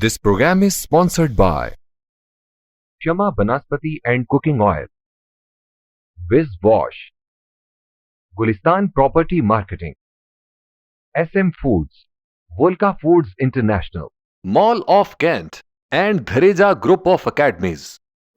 This program is sponsored by Shama Banaspati and Cooking Oil, Wiz Wash, Gulistan Property Marketing, SM Foods, Volca Foods International, Mall of Kent, and Dhareja Group of Academies.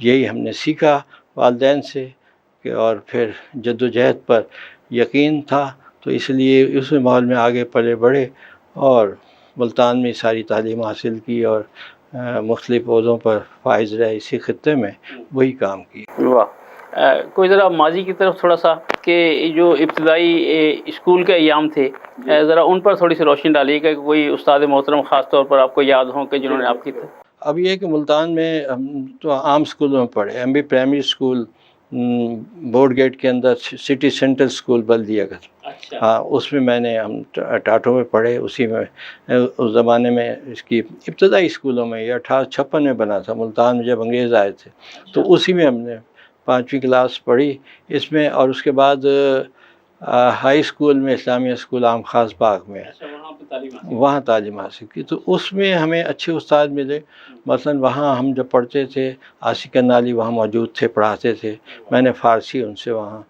یہی ہم نے سیکھا والدین سے کہ، اور پھر جدوجہد پر یقین تھا، تو اس لیے اس ماحول میں آگے پلے بڑھے اور ملتان میں ساری تعلیم حاصل کی اور مختلف عہدوں پر فائز رہے اسی خطے میں، وہی کام کی۔ واہ، کوئی ذرا ماضی کی طرف تھوڑا سا، کہ جو ابتدائی اسکول کے ایام تھے، ذرا ان پر تھوڑی سی روشنی ڈالیے کہ کوئی استاد محترم خاص طور پر آپ کو یاد ہوں کہ جنہوں نے آپ کی اب یہ کہ ملتان میں ہم تو عام اسکولوں میں پڑھے، M B primary school board gate کے اندر سٹی سینٹرل اسکول بلدیہ کا، ہاں اس میں نے ہم ٹاٹوں میں پڑھے، اسی میں اس زمانے میں اس کی ابتدائی اسکولوں میں، یہ 1856 میں بنا تھا ملتان میں جب انگریز آئے تھے، تو اسی میں ہم نے 5ویں کلاس پڑھی اس میں، اور اس کے بعد ہائی اسکول میں اسلامیہ اسکول عام خاص باغ میں، وہاں تعلیم حاصل کی۔ تو اس میں ہمیں اچھے استاد ملے، مثلا وہاں ہم جب پڑھتے تھے عاشق نالی وہاں موجود تھے، پڑھاتے تھے، میں نے فارسی ان سے وہاں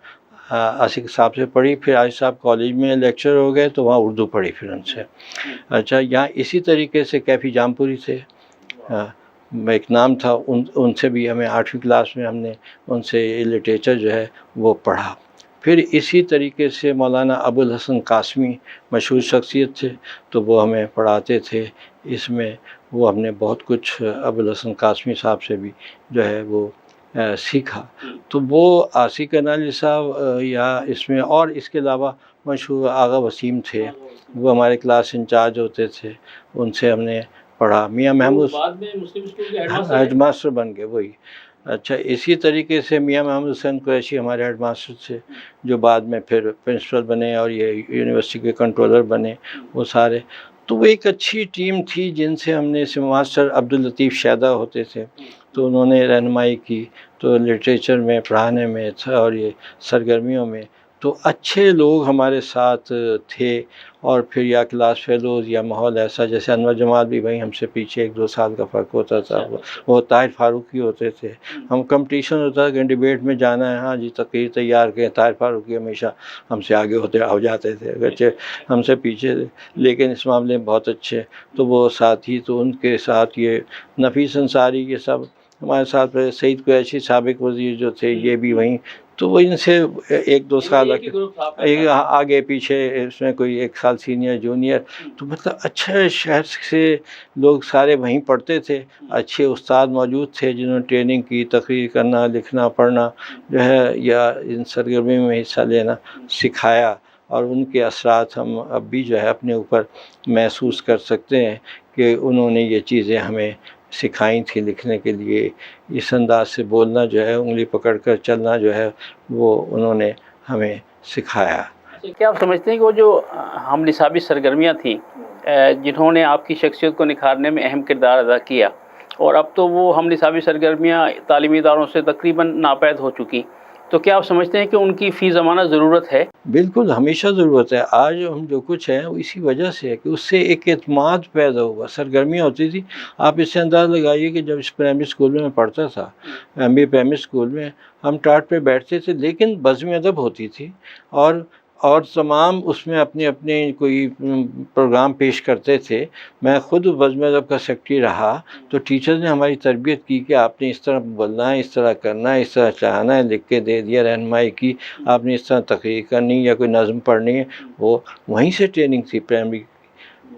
عاشق صاحب سے پڑھی، پھر عاشق صاحب کالج میں لیکچر ہو گئے تو وہاں اردو پڑھی پھر ان سے۔ اچھا، یہاں اسی طریقے سے کیفی جامپوری تھے، ایک نام تھا، ان سے بھی ہمیں 8ویں کلاس میں ہم نے ان سے لٹریچر جو ہے وہ پڑھا۔ پھر اسی طریقے سے مولانا ابو الحسن قاسمی مشہور شخصیت تھے، تو وہ ہمیں پڑھاتے تھے، اس میں وہ ہم نے بہت کچھ ابو الحسن قاسمی صاحب سے بھی جو ہے وہ سیکھا۔ تو وہ عاشق نالی صاحب، یا اس میں، اور اس کے علاوہ مشہور آغا وسیم تھے، وہ ہمارے کلاس انچارج ہوتے تھے، ان سے ہم نے پڑھا۔ میاں محمود بعد میں مسلم اسکول کے ہیڈ ماسٹر بن گئے وہی۔ اچھا، اسی طریقے سے میاں محمد حسین قریشی ہمارے ہیڈ ماسٹر تھے، جو بعد میں پھر پرنسپل بنے اور یہ یونیورسٹی کے کنٹرولر بنے، وہ سارے۔ تو وہ ایک اچھی ٹیم تھی جن سے ہم نے، ماسٹر عبداللطیف شیدہ ہوتے تھے، تو انہوں نے رہنمائی کی، تو لٹریچر میں، پڑھانے میں اور یہ سرگرمیوں میں، تو اچھے لوگ ہمارے ساتھ تھے۔ اور پھر یا کلاس فیلوز یا ماحول ایسا، جیسے انور جمال بھی وہیں ہم سے پیچھے 1-2 سال کا فرق ہوتا تھا، وہ طاہر فاروقی ہوتے تھے، ہم کمپٹیشن ہوتا تھا کہ ڈیبیٹ میں جانا ہے، ہاں جی تقریر تیار کریں، طاہر فاروقی ہمیشہ ہم سے آگے ہو جاتے تھے، اگرچہ ہم سے پیچھے تھے، لیکن اس معاملے میں بہت اچھے۔ تو وہ ساتھی، تو ان کے ساتھ یہ نفیس انصاری، یہ سب ہمارے ساتھ، سعید قریشی سابق وزیر جو تھے، یہ بھی وہیں، تو وہ ان سے 1-2 سال آگے پیچھے، اس میں کوئی 1 سال سینئر جونیئر، تو مطلب اچھے شہر سے لوگ سارے وہیں پڑھتے تھے، اچھے استاد موجود تھے جنہوں نے ٹریننگ کی، تقریر کرنا، لکھنا، پڑھنا جو ہے، یا ان سرگرمیوں میں حصہ لینا سکھایا، اور ان کے اثرات ہم اب بھی جو ہے اپنے اوپر محسوس کر سکتے ہیں کہ انہوں نے یہ چیزیں ہمیں سکھائی تھی لکھنے کے لیے، اس انداز سے بولنا جو ہے، انگلی پکڑ کر چلنا جو ہے، وہ انہوں نے ہمیں سکھایا۔ کیا آپ سمجھتے ہیں کہ وہ جو ہم نصابی سرگرمیاں تھیں جنہوں نے آپ کی شخصیت کو نکھارنے میں اہم کردار ادا کیا، اور اب تو وہ ہم نصابی سرگرمیاں تعلیمی اداروں سے تقریباً ناپید ہو چکی، تو کیا آپ سمجھتے ہیں کہ ان کی فی زمانہ ضرورت ہے؟ بالکل، ہمیشہ ضرورت ہے۔ آج ہم جو کچھ ہیں وہ اسی وجہ سے ہے کہ اس سے ایک اعتماد پیدا ہوا، سرگرمیاں ہوتی تھی۔ آپ اس سے اندازہ لگائیے کہ جب اس پرائمری اسکول میں پڑھتا تھا، ایم بی پرائمری اسکول میں، ہم ٹاٹ پہ بیٹھتے تھے، لیکن بزم ادب ہوتی تھی، اور تمام اس میں اپنے اپنے کوئی پروگرام پیش کرتے تھے۔ میں خود بزم ادب کا سیکرٹری رہا، تو ٹیچر نے ہماری تربیت کی کہ آپ نے اس طرح بولنا ہے، اس طرح کرنا ہے، اس طرح چاہنا ہے، لکھ کے دے دیا، رہنمائی کی، آپ نے اس طرح تقریر کرنی یا کوئی نظم پڑھنی ہے، وہ وہیں سے ٹریننگ تھی پرائمری۔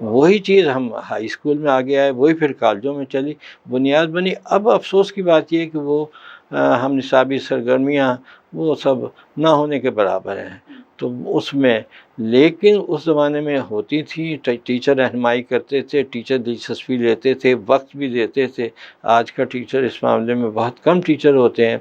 وہی چیز ہم ہائی اسکول میں آگے آئے، وہی پھر کالجوں میں چلی، بنیاد بنی۔ اب افسوس کی بات یہ ہے کہ وہ ہم نصابی سرگرمیاں وہ سب نہ ہونے کے برابر ہیں، تو اس میں، لیکن اس زمانے میں ہوتی تھی، ٹیچر رہنمائی کرتے تھے، ٹیچر دلچسپی لیتے تھے، وقت بھی دیتے تھے۔ آج کا ٹیچر اس معاملے میں بہت کم ٹیچر ہوتے ہیں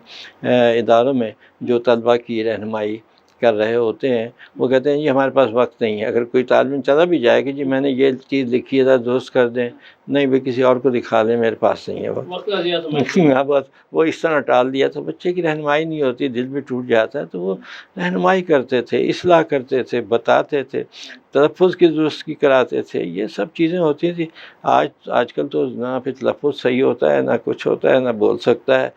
اداروں میں جو طلبہ کی رہنمائی کر رہے ہوتے ہیں۔ وہ کہتے ہیں جی ہمارے پاس وقت نہیں ہے۔ اگر کوئی طالب علم چلا بھی جائے کہ جی میں نے یہ چیز لکھی ہے، ذرا درست کر دیں، نہیں بھائی کسی اور کو دکھا لیں، میرے پاس نہیں ہے وقت، بس وہ اس طرح ٹال دیا۔ تو بچے کی رہنمائی نہیں ہوتی، دل بھی ٹوٹ جاتا ہے۔ تو وہ رہنمائی کرتے تھے، اصلاح کرتے تھے، بتاتے تھے، تلفظ کی درستگی کراتے تھے، یہ سب چیزیں ہوتی تھیں۔ آج کل تو نہ پھر تلفظ صحیح ہوتا ہے، نہ کچھ ہوتا ہے، نہ بول سکتا ہے،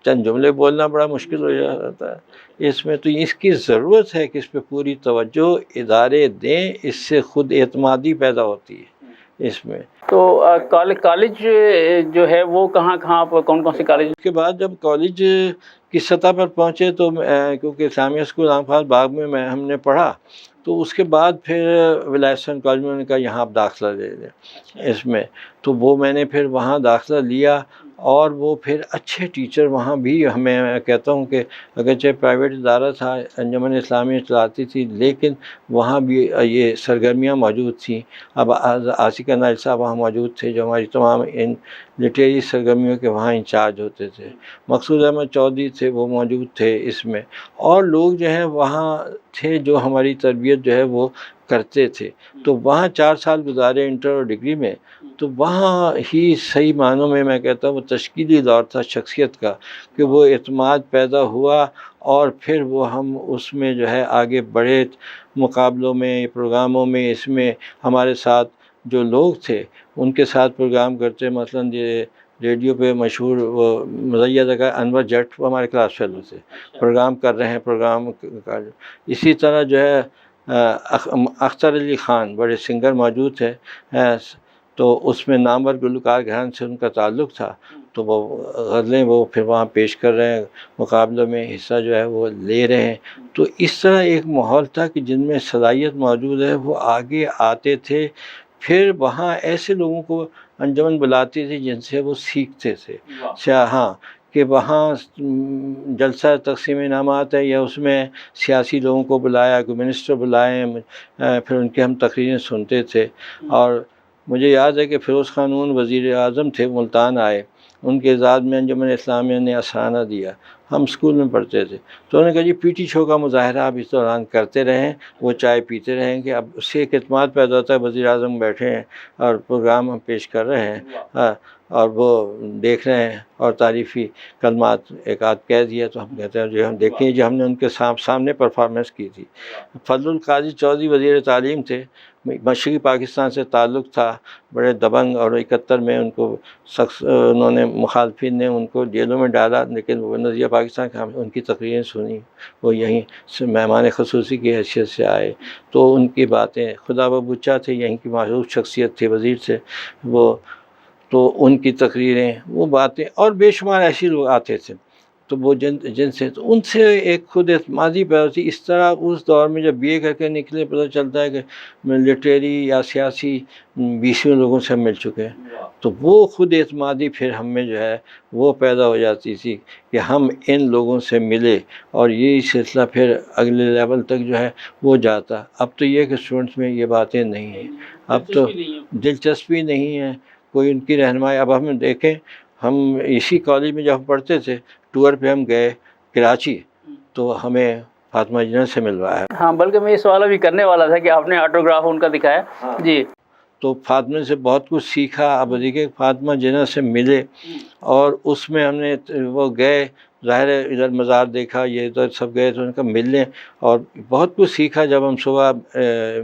چند جملے بولنا بڑا مشکل ہو جاتا ہے اس میں۔ تو اس کی ضرورت ہے کہ اس پہ پوری توجہ ادارے دیں، اس سے خود اعتمادی پیدا ہوتی ہے، اس میں. تو کالج جو ہے وہ کہاں کہاں پر، کون کون سی کالج؟ اس کے بعد جب کالج کی سطح پر پہنچے تو کیونکہ اسلامیہ اسکول آنفاس باغ میں ہم نے پڑھا، تو اس کے بعد پھر ولایت حسن کالج میں نے کہا یہاں آپ داخلہ لے لیں اس میں. تو وہ میں نے پھر وہاں داخلہ لیا، اور وہ پھر اچھے ٹیچر وہاں بھی میں کہتا ہوں کہ اگرچہ پرائیویٹ ادارہ تھا، انجمن اسلامیہ چلاتی تھی، لیکن وہاں بھی یہ سرگرمیاں موجود تھیں. اب عاشق نائل صاحب وہاں موجود تھے جو ہماری تمام ان لٹریری سرگرمیوں کے وہاں انچارج ہوتے تھے. مقصود احمد چودھری تھے، وہ موجود تھے اس میں، اور لوگ جو ہیں وہاں تھے جو ہماری تربیت جو ہے وہ کرتے تھے. تو وہاں 4 سال گزارے انٹر اور ڈگری میں. تو وہاں ہی صحیح معنوں میں کہتا ہوں وہ تشکیلی دور تھا شخصیت کا، کہ وہ اعتماد پیدا ہوا، اور پھر وہ ہم اس میں جو ہے آگے بڑھے، مقابلوں میں، پروگراموں میں. اس میں ہمارے ساتھ جو لوگ تھے ان کے ساتھ پروگرام کرتے، مثلاً یہ ریڈیو پہ مشہور وہ مزید کا انور جٹ، وہ ہمارے کلاس فیلو تھے، پروگرام کر رہے ہیں پروگرام. اسی طرح جو ہے اختر علی خان بڑے سنگر موجود تھے، تو اس میں نامور گلوکار گھران سے ان کا تعلق تھا. تو وہ غزلیں وہ پھر وہاں پیش کر رہے ہیں، مقابلوں میں حصہ جو ہے وہ لے رہے ہیں. تو اس طرح ایک ماحول تھا کہ جن میں صلاحیت موجود ہے وہ آگے آتے تھے. پھر وہاں ایسے لوگوں کو انجمن بلاتی تھی جن سے وہ سیکھتے تھے. ہاں، کہ وہاں جلسہ تقسیم انعامات ہے، یا اس میں سیاسی لوگوں کو بلایا، کوئی منسٹر بلائے، پھر ان کی ہم تقریریں سنتے تھے. اور مجھے یاد ہے کہ فیروز خانون وزیر اعظم تھے، ملتان آئے، ان کے اعزاز میں انجمن اسلامیہ نے اثرانہ دیا. ہم اسکول میں پڑھتے تھے، تو انہوں نے کہا جی پی ٹی شو کا مظاہرہ آپ اس دوران کرتے رہیں، وہ چائے پیتے رہیں گے. اب اس سے ایک اعتماد پیدا ہوتا ہے، وزیر اعظم بیٹھے ہیں اور پروگرام ہم پیش کر رہے ہیں، اور وہ دیکھ رہے ہیں اور تعریفی کلمات ایک آدھ کہہ دیا تو ہم کہتے ہیں جو ہم دیکھیں جی ہم نے ان کے سامنے پرفارمنس کی تھی. فضل القادر چودھری وزیر تعلیم تھے، مشرقی پاکستان سے تعلق تھا، بڑے دبنگ، اور 71 میں ان کو سخت انہوں نے مخالفین نے ان کو جیلوں میں ڈالا، لیکن وہ نظریہ پاکستان کا ان کی تقریریں سنی، وہ یہیں سے مہمان خصوصی کی حیثیت سے آئے. تو ان کی باتیں، خدا بچہ تھے، یہیں کی معروف شخصیت تھی، وزیر سے وہ، تو ان کی تقریریں، وہ باتیں، اور بے شمار ایسے لوگ آتے تھے. تو وہ جن سے تو ان سے ایک خود اعتمادی پیدا ہوتی. اس طرح اس دور میں جب بی اے کر کے نکلے پتہ چلتا ہے کہ لٹریری یا سیاسی 20 لوگوں سے مل چکے ہیں. تو وہ خود اعتمادی پھر ہم میں جو ہے وہ پیدا ہو جاتی تھی کہ ہم ان لوگوں سے ملے، اور یہی سلسلہ پھر اگلے لیول تک جو ہے وہ جاتا. اب تو یہ کہ اسٹوڈنٹس میں یہ باتیں نہیں ہیں، اب تو دلچسپی نہیں ہے کوئی ان کی رہنمائی. اب ہم دیکھیں، ہم اسی کالج میں جب پڑھتے تھے، ٹور پہ ہم گئے کراچی، تو ہمیں فاطمہ جناح سے ملوایا. ہاں، بلکہ میں یہ سوال بھی کرنے والا تھا کہ آپ نے آٹوگراف ان کا دکھایا. جی. تو فاطمہ سے بہت کچھ سیکھا. اب دیکھیں فاطمہ جناح سے ملے، اور اس میں ہم نے وہ گئے، ظاہر ہے ادھر مزار دیکھا، یہ ادھر سب گئے تو ان کا ملنے، اور بہت کچھ سیکھا. جب ہم صبح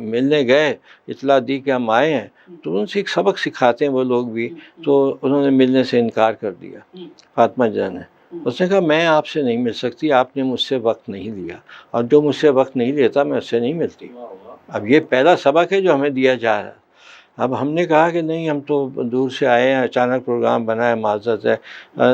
ملنے گئے، اطلاع دی کہ ہم آئے ہیں، تو ان سے ایک سبق سکھاتے ہیں وہ لوگ بھی. تو انہوں نے ملنے سے انکار کر دیا فاطمہ جناح نے. اس نے کہا میں آپ سے نہیں مل سکتی، آپ نے مجھ سے وقت نہیں لیا، اور جو مجھ سے وقت نہیں لیتا میں اس سے نہیں ملتی. اب یہ پہلا سبق ہے جو ہمیں دیا جا رہا ہے. اب ہم نے کہا کہ نہیں، ہم تو دور سے آئے ہیں، اچانک پروگرام بنا ہے، معذرت ہے،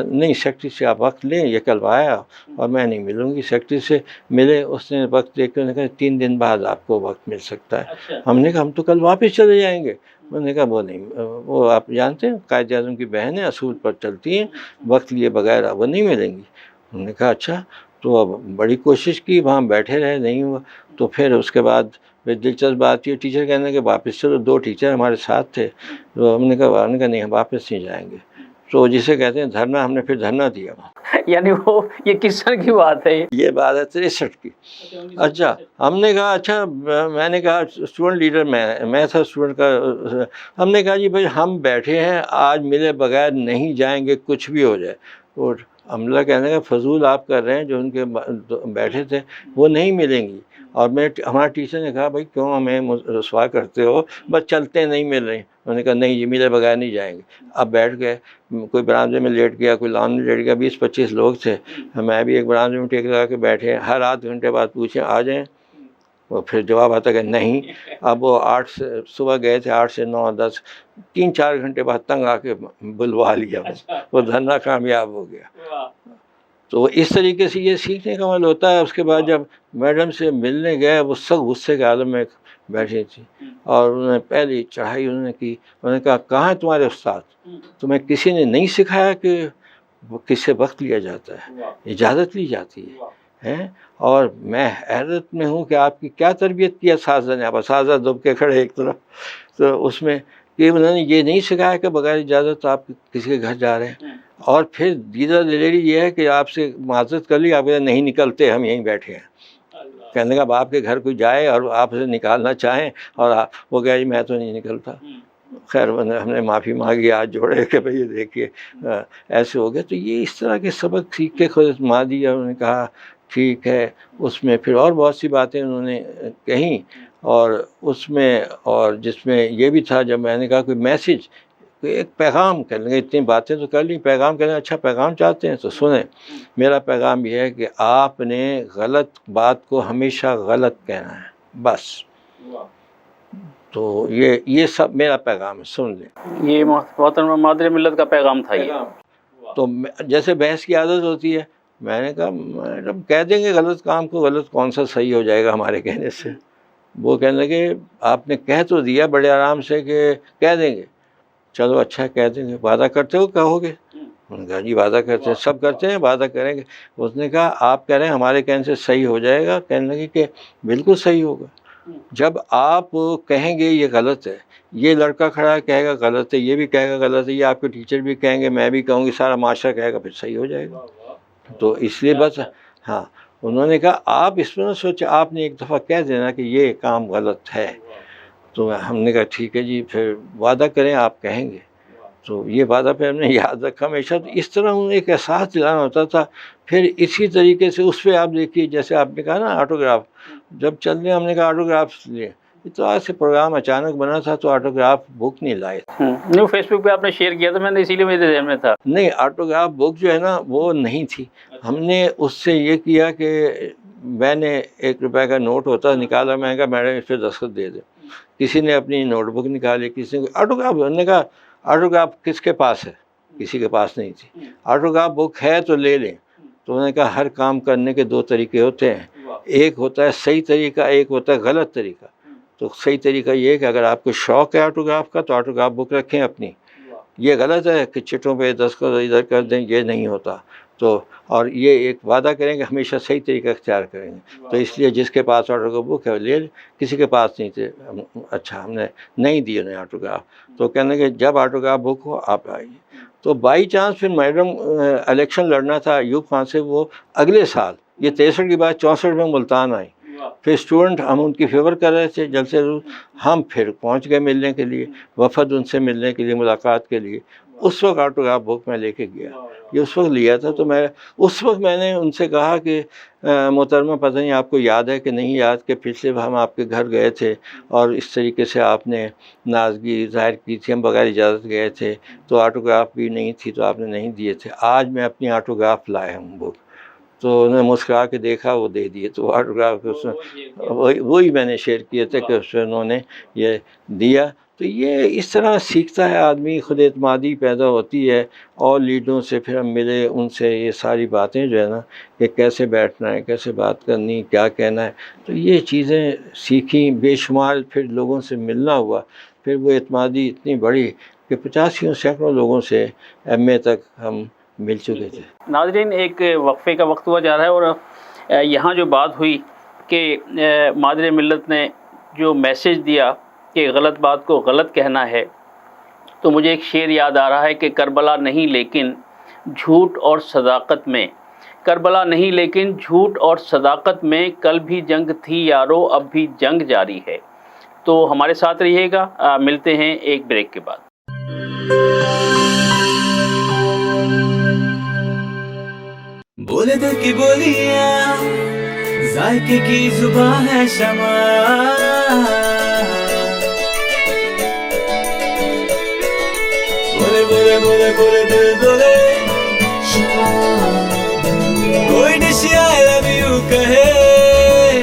نہیں سیکرٹری سے آپ وقت لیں. یہ کل آیا اور میں نہیں ملوں گی. سیکرٹری سے ملے، اس نے وقت دیکھ کے کہا 3 دن بعد آپ کو وقت مل سکتا ہے. ہم نے کہا ہم تو کل واپس چلے جائیں گے. انہوں نے کہا وہ نہیں، وہ آپ جانتے ہیں قائد اعظم کی بہنیں اصول پر چلتی ہیں، وقت لیے بغیر وہ نہیں ملیں گی. ہم نے کہا اچھا. تو اب بڑی کوشش کی، وہاں بیٹھے رہے، نہیں ہوا. تو پھر اس کے بعد دلچسپ بات یہ، ٹیچر کہنے کہ واپس چلو. 2 ٹیچر ہمارے ساتھ تھے. تو ہم نے کہا نہیں، ہم واپس نہیں جائیں گے. تو جسے کہتے ہیں دھرنا، ہم نے پھر دھرنا دیا. یعنی وہ یہ کس سن کی بات ہے؟ یہ بات ہے 63 کی. اچھا، ہم نے کہا اچھا، میں نے کہا اسٹوڈنٹ لیڈر میں تھا اسٹوڈنٹ کا. ہم نے کہا جی بھائی ہم بیٹھے ہیں، آج ملے بغیر نہیں جائیں گے، کچھ بھی ہو جائے. اور عملہ کہنے کا فضول آپ کر رہے ہیں، جو ان کے بیٹھے تھے وہ نہیں ملیں گی. اور ہمارا ٹیچر نے کہا بھائی کیوں ہمیں رسوا کرتے ہو، بس چلتے نہیں مل رہے. انہوں نے کہا نہیں جی، ملے بغیر نہیں جائیں گے. اب بیٹھ گئے، کوئی برآمدے میں لیٹ گیا، کوئی لان میں لیٹ گیا. 20-25 لوگ تھے، میں بھی ایک برآمدے میں ٹیک لگا کے بیٹھے. ہر آدھ گھنٹے بعد پوچھیں آ جائیں. وہ پھر جواب آتا کہ نہیں. اب وہ 8 سے صبح گئے تھے 8 سے 9 10 3-4 گھنٹے بعد تنگ آ کے بلوا لیا, وہ دھرنا کامیاب ہو گیا. تو اس طریقے سے یہ سیکھنے کا عمل ہوتا ہے. اس کے بعد جب میڈم سے ملنے گئے, وہ سب غصے کے عالم میں بیٹھی تھی, اور انہوں نے پہلی چڑھائی انہوں نے کی. انہوں نے کہا کہاں ہے تمہارے استاد؟ تمہیں کسی نے نہیں سکھایا کہ وہ کس سے وقت لیا جاتا ہے, اجازت لی جاتی ہے؟ اور میں حیرت میں ہوں کہ آپ کی کیا تربیت کی اساتذہ نے. آپ اساتذہ دب کے کھڑے ایک طرف, تو اس میں کہ انہوں نے یہ نہیں سکھایا کہ بغیر اجازت آپ کسی کے گھر جا رہے ہیں. اور پھر دیدہ دلیری یہ ہے کہ آپ سے معذرت کر لی, آپ کہتے نہیں نکلتے, ہم یہیں بیٹھے ہیں. کہنے کا اب آپ کے گھر کوئی جائے اور آپ سے نکالنا چاہیں, اور وہ کہا جی میں تو نہیں نکلتا. خیر ہم نے معافی مانگی, ہاتھ جوڑے کہ بھئی دیکھیے ایسے ہو گیا. تو یہ اس طرح کے سبق سیکھ کے خود اعتمادی, اور انہوں نے کہا ٹھیک ہے. اس میں پھر اور بہت سی باتیں انہوں نے کہیں, اور اس میں اور جس میں یہ بھی تھا, جب میں نے کہا کوئی میسج, ایک پیغام, کہنے لگے اتنی باتیں تو کر لی, پیغام کہنے اچھا پیغام چاہتے ہیں تو سنیں. میرا پیغام یہ ہے کہ آپ نے غلط بات کو ہمیشہ غلط کہنا ہے بس. تو یہ سب میرا پیغام ہے, سن لیں. یہ محترم مادر ملت کا پیغام تھا یہ. تو جیسے بحث کی عادت ہوتی ہے, میں نے کہا میڈم کہہ دیں گے غلط کام کو, غلط کون سا صحیح ہو جائے گا ہمارے کہنے سے. وہ کہنے لگے آپ نے کہہ تو دیا بڑے آرام سے کہ کہہ دیں گے. چلو اچھا کہہ دیں گے, وعدہ کرتے ہو کہو گے؟ انہوں نے کہا جی وعدہ کرتے ہیں, سب کرتے ہیں, وعدہ کریں گے. اس نے کہا آپ کہہ رہے ہیں ہمارے کہنے سے صحیح ہو جائے گا؟ کہنے لگے کہ بالکل صحیح ہوگا. جب آپ کہیں گے یہ غلط ہے, یہ لڑکا کھڑا ہے کہے گا غلط ہے, یہ بھی کہے گا غلط ہے, یہ آپ کے ٹیچر بھی کہیں گے, میں بھی کہوں گی, سارا معاشرہ کہے گا, پھر صحیح ہو جائے گا. تو اس لیے بس ہاں, انہوں نے کہا آپ اس میں نہ سوچیں, آپ نے ایک دفعہ کہہ دینا کہ یہ کام غلط ہے. تو ہم نے کہا ٹھیک ہے جی, پھر وعدہ کریں آپ کہیں گے. تو یہ وعدہ پہ ہم نے یاد رکھا ہمیشہ. تو اس طرح انہیں ایک احساس دلانا ہوتا تھا. پھر اسی طریقے سے اس پہ آپ دیکھیے, جیسے آپ نے کہا نا آٹوگراف, جب چل رہے ہم نے کہا آٹوگراف لیے, تو آج سے پروگرام اچانک بنا تھا تو آٹوگراف بک نہیں لائے. نہیں, فیس بک پہ آپ نے شیئر کیا تھا, میں نے اسی لیے میرے ذہن میں تھا. نہیں, آٹوگراف بک جو ہے نا وہ نہیں تھی. ہم نے اس سے یہ کیا کہ میں نے 1 روپے کا نوٹ ہوتا نکالا, میں نے کہا میڈم اس پہ دستخط دے دیں. کسی نے اپنی نوٹ بک نکالی, کسی نے آٹوگراف. ہم نے کہا آٹوگراف کس کے پاس ہے؟ کسی کے پاس نہیں تھی. آٹوگراف بک ہے تو لے لیں. تو انہوں نے کہا ہر کام کرنے کے 2 طریقے ہوتے ہیں, ایک ہوتا ہے صحیح طریقہ, ایک ہوتا ہے غلط طریقہ. تو صحیح طریقہ یہ ہے کہ اگر آپ کو شوق ہے آٹوگراف کا تو آٹوگراف بک رکھیں اپنی. یہ غلط ہے کہ چٹوں پہ دستخط ادھر کر دیں, یہ نہیں ہوتا. تو اور یہ ایک وعدہ کریں کہ ہمیشہ صحیح طریقہ اختیار کریں گے. تو اس لیے جس کے پاس آٹوگراف بک ہے لے لیں, کسی کے پاس نہیں تھے. اچھا ہم نے نہیں دی انہیں آٹوگراف. تو کہنے کہ جب آٹوگراف بک ہو آپ آئیے. تو بائی چانس پھر میڈم الیکشن لڑنا تھا ایوب خان سے, وہ اگلے سال, یہ 63 کی بات, 64 میں ملتان آئی. پھر اسٹوڈنٹ ہم ان کی فیور کر رہے تھے جلد سے جلد, ہم پھر پہنچ گئے ملنے کے لیے, وفد ان سے ملنے کے لیے, ملاقات کے لیے. اس وقت آٹوگراف بک میں لے کے گیا, یہ اس وقت لیا تھا. تو اس وقت میں نے ان سے کہا کہ محترمہ پتہ نہیں آپ کو یاد ہے کہ نہیں یاد کہ پچھلے ہم آپ کے گھر گئے تھے اور اس طریقے سے آپ نے نازگی ظاہر کی تھی, ہم بغیر اجازت گئے تھے, تو آٹوگراف بھی نہیں تھی تو آپ نے نہیں دیے تھے. آج میں اپنی آٹوگراف لائے ہوں بک. تو انہوں نے مسکرا کے دیکھا, وہ دے دیے. تو آٹوگراف وہی میں نے شیئر کیے تھے کہ اس میں انہوں نے یہ دیا. تو یہ اس طرح سیکھتا ہے آدمی, خود اعتمادی پیدا ہوتی ہے. اور لیڈروں سے پھر ہم ملے, ان سے یہ ساری باتیں جو ہے نا کہ کیسے بیٹھنا ہے, کیسے بات کرنی, کیا کہنا ہے, تو یہ چیزیں سیکھیں. بے شمار پھر لوگوں سے ملنا ہوا, پھر وہ اعتمادی اتنی بڑی کہ 50 سینکڑوں لوگوں سے MA تک ہم مل چکے تھے. ناظرین, ایک وقفے کا وقت ہوا جا رہا ہے, اور یہاں جو بات ہوئی کہ مادر ملت نے جو میسج دیا کہ غلط بات کو غلط کہنا ہے, تو مجھے ایک شعر یاد آ رہا ہے کہ کربلا نہیں لیکن جھوٹ اور صداقت میں, کربلا نہیں لیکن جھوٹ اور صداقت میں, کل بھی جنگ تھی یارو اب بھی جنگ جاری ہے. تو ہمارے ساتھ رہیے گا, ملتے ہیں ایک بریک کے بعد. بولے دل کی بولیاں, ذائقے کی زبان ہے شمع, بولے بولے بولے بولے دل بولے شمع, کوئی ڈش آئی لو یو کہے,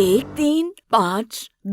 1, 3, 5,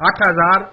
8000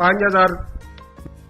5000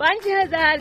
5000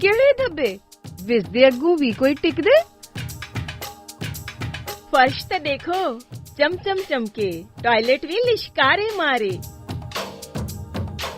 ਕਿਹੜੇ ਧੱਬੇ, ਵਿਸ ਦੇ ਅੱਗੋਂ ਵੀ ਕੋਈ ਟਿਕਦੇ। ਫਰਸ਼ ਤੇ ਦੇਖੋ ਚਮਚਮ ਚਮਕੇ, ਟਾਇਲਟ ਵੀ ਲਿਸ਼ਕਾਰੇ ਮਾਰੇ।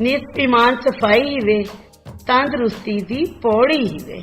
ਨਿਤ ਈਮਾਨ ਸਫਾਈ ਹੀ ਵੇ, ਤੰਦਰੁਸਤੀ ਦੀ ਪੌੜੀ ਹੀ ਵੇ।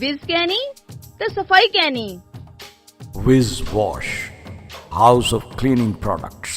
ਵਿਜ਼ ਕਹਿਣੀ ਤੇ ਸਫਾਈ ਕਹਿਣੀ। Whiz Wash, House of Cleaning Products.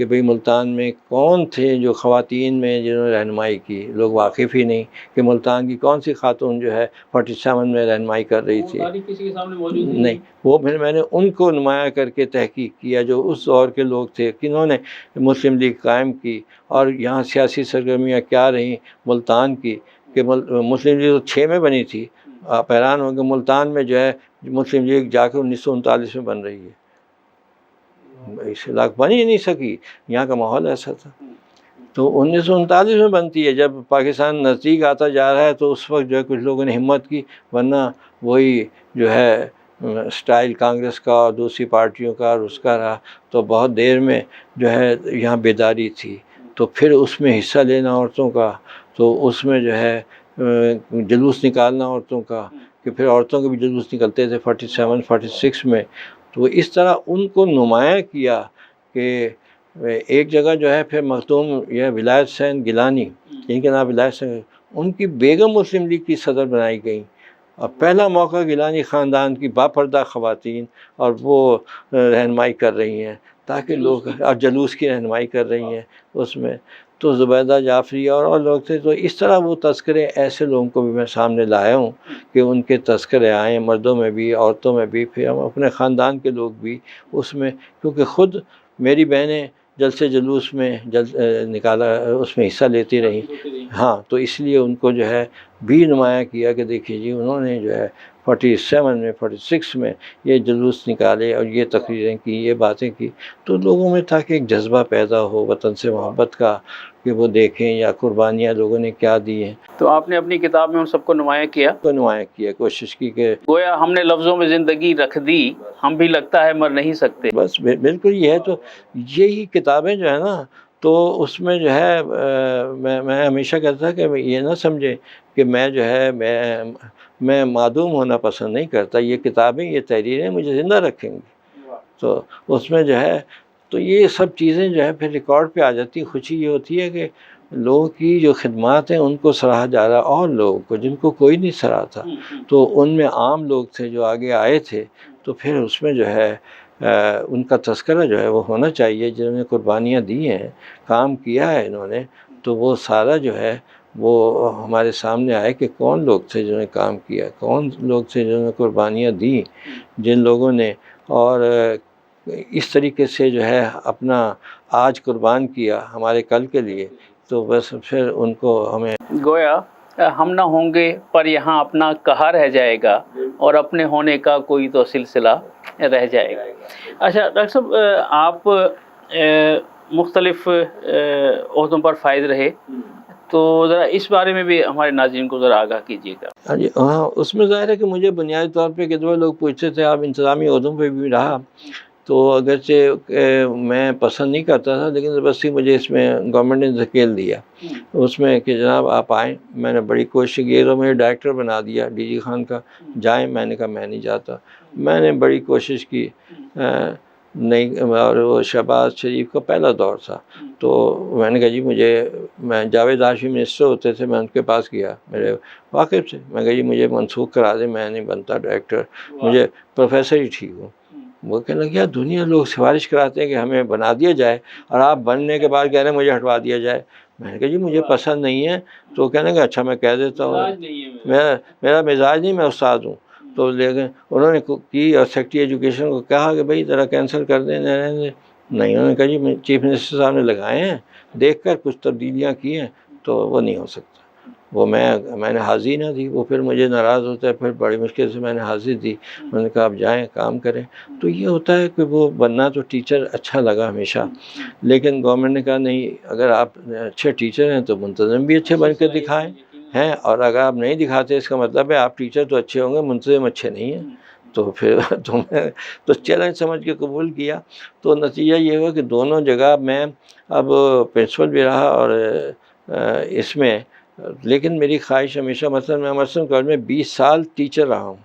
کہ بھئی ملتان میں کون تھے جو خواتین میں جنہوں نے رہنمائی کی، لوگ واقف ہی نہیں کہ ملتان کی کون سی خاتون جو ہے 47 میں رہنمائی کر رہی تھی، کسی کے سامنے موجود نہیں۔ وہ پھر میں نے ان کو نمایاں کر کے تحقیق کیا جو اس دور کے لوگ تھے، کنہوں نے مسلم لیگ قائم کی اور یہاں سیاسی سرگرمیاں کیا رہیں ملتان کی، کہ مسلم لیگ 6 میں بنی تھی، آپ حیران ہوں کہ ملتان میں جو ہے مسلم لیگ جا کے 1939 میں بن رہی ہے، اس علاقے بن ہی نہیں سکی، یہاں کا ماحول ایسا تھا۔ تو 1939 میں بنتی ہے، جب پاکستان نزدیک آتا جا رہا ہے تو اس وقت جو ہے کچھ لوگوں نے ہمت کی، ورنہ وہی جو ہے سٹائل کانگریس کا اور دوسری پارٹیوں کا اور اس کا رہا، تو بہت دیر میں جو ہے یہاں بیداری تھی۔ تو پھر اس میں حصہ لینا عورتوں کا، تو اس میں جو ہے جلوس نکالنا عورتوں کا، کہ پھر عورتوں کے بھی جلوس نکلتے تھے 47 46 میں۔ تو اس طرح ان کو نمایاں کیا کہ ایک جگہ جو ہے پھر مختوم یہ ولایت حسین گیلانی، ان کے نام ولایت حسین، ان کی بیگم مسلم لیگ کی صدر بنائی گئیں، اور پہلا موقع گیلانی خاندان کی باپردہ خواتین اور وہ رہنمائی کر رہی ہیں تاکہ لوگ، اور جلوس کی رہنمائی کر رہی ہیں اس میں، تو زبیدہ جعفری اور لوگ تھے۔ تو اس طرح وہ تذکرے ایسے لوگوں کو بھی میں سامنے لایا ہوں کہ ان کے تذکرے آئیں، مردوں میں بھی عورتوں میں بھی، پھر ہم اپنے خاندان کے لوگ بھی اس میں، کیونکہ خود میری بہنیں جلسے جلوس میں نکالا اس میں حصہ لیتی رہیں، ہاں، تو اس لیے ان کو جو ہے بھی نمایاں کیا کہ دیکھیے جی انہوں نے جو ہے 47 میں 46 میں یہ جلوس نکالے اور یہ تقریریں کی، یہ باتیں کی، تو لوگوں میں تاکہ ایک جذبہ پیدا ہو وطن سے محبت کا، کہ وہ دیکھیں یا قربانیاں لوگوں نے کیا دی ہیں۔ تو آپ نے اپنی کتاب میں ان سب کو نمایاں کیا، کوشش کی کہ گویا ہم نے لفظوں میں زندگی رکھ دی، ہم بھی لگتا ہے مر نہیں سکتے۔ بس بالکل یہ ہے۔ تو یہی کتابیں جو ہے نا، تو اس میں جو ہے میں ہمیشہ کہتا تھا کہ یہ نہ سمجھے کہ میں جو ہے میں معدوم ہونا پسند نہیں کرتا، یہ کتابیں، یہ تحریریں مجھے زندہ رکھیں گی۔ تو اس میں جو ہے تو یہ سب چیزیں جو ہے پھر ریکارڈ پہ آ جاتی ہیں۔ خوشی یہ ہوتی ہے کہ لوگوں کی جو خدمات ہیں ان کو سراہا جا رہا، اور لوگوں کو جن کو کوئی نہیں سراہا تھا، تو ان میں عام لوگ تھے جو آگے آئے تھے، تو پھر اس میں جو ہے ان کا تذکرہ جو ہے وہ ہونا چاہیے، جنہوں نے قربانیاں دی ہیں، کام کیا ہے انہوں نے، تو وہ سارا جو ہے وہ ہمارے سامنے آئے کہ کون لوگ تھے جنہوں نے کام کیا، کون لوگ تھے جنہوں نے قربانیاں دیں، جن لوگوں نے اور اس طریقے سے جو ہے اپنا آج قربان کیا ہمارے کل کے لیے، تو بس پھر ان کو ہمیں گویا ہم نہ ہوں گے پر یہاں اپنا کہا رہ جائے گا، اور اپنے ہونے کا کوئی تو سلسلہ رہ جائے گا۔ اچھا ڈاکٹر صاحب، آپ مختلف عہدوں پر فائز رہے، تو ذرا اس بارے میں بھی ہمارے ناظرین کو ذرا آگاہ کیجیے گا۔ ہاں جی، ہاں، اس میں ظاہر ہے کہ مجھے بنیادی طور پہ کتنے لوگ پوچھتے تھے آپ انتظامی عہدوں پہ بھی رہا، تو اگرچہ میں پسند نہیں کرتا تھا، لیکن زبردستی مجھے اس میں گورنمنٹ نے دھکیل دیا اس میں کہ جناب آپ آئیں۔ میں نے بڑی کوشش کی، تو مجھے ڈائریکٹر بنا دیا ڈی جی خان کا، جائیں، میں نے کہا میں نہیں جاتا۔ میں نے بڑی کوشش کی، نہیں، اور وہ شہباز شریف کا پہلا دور تھا، تو میں نے کہا جی میں جاوید ہاشمی منسٹر ہوتے تھے، میں ان کے پاس گیا، میرے واقف سے، میں کہا جی مجھے منسوخ کرا دیں، میں نہیں بنتا ڈائریکٹر، مجھے پروفیسر ہی ٹھیک ہوں۔ وہ کہنے لگا دنیا لوگ سفارش کراتے ہیں کہ ہمیں بنا دیا جائے، اور آپ بننے کے بعد کہہ رہے ہیں مجھے ہٹوا دیا جائے۔ میں نے کہا جی مجھے پسند نہیں ہے، تو کہنے لگا اچھا میں کہہ دیتا ہوں، میرا مزاج نہیں، میں استاد ہوں۔ تو لیکن انہوں نے کی، اور سیکرٹری ایجوکیشن کو کہا کہ بھائی ذرا کینسل کر دیں، نہیں، انہوں نے کہا جی چیف منسٹر صاحب نے لگائے ہیں، دیکھ کر کچھ تبدیلیاں کی ہیں، تو وہ نہیں ہو سکتا۔ وہ میں نے حاضری نہ دی، وہ پھر مجھے ناراض ہوتا ہے، پھر بڑی مشکل سے میں نے حاضری دی، میں نے کہا آپ جائیں کام کریں۔ تو یہ ہوتا ہے کہ وہ بننا تو ٹیچر اچھا لگا ہمیشہ، لیکن گورنمنٹ نے کہا نہیں، اگر آپ اچھے ٹیچر ہیں تو منتظم بھی اچھے بن کے دکھائیں ہیں، اور اگر آپ نہیں دکھاتے اس کا مطلب ہے آپ ٹیچر تو اچھے ہوں گے، منتظم اچھے نہیں ہیں۔ تو پھر تو چیلنج سمجھ کے قبول کیا۔ تو نتیجہ یہ ہوا کہ دونوں جگہ میں اب پرنسپل بھی رہا، اور اس میں لیکن میری خواہش ہمیشہ، مثلا میں امرسن کالج میں 20 سال ٹیچر رہا ہوں،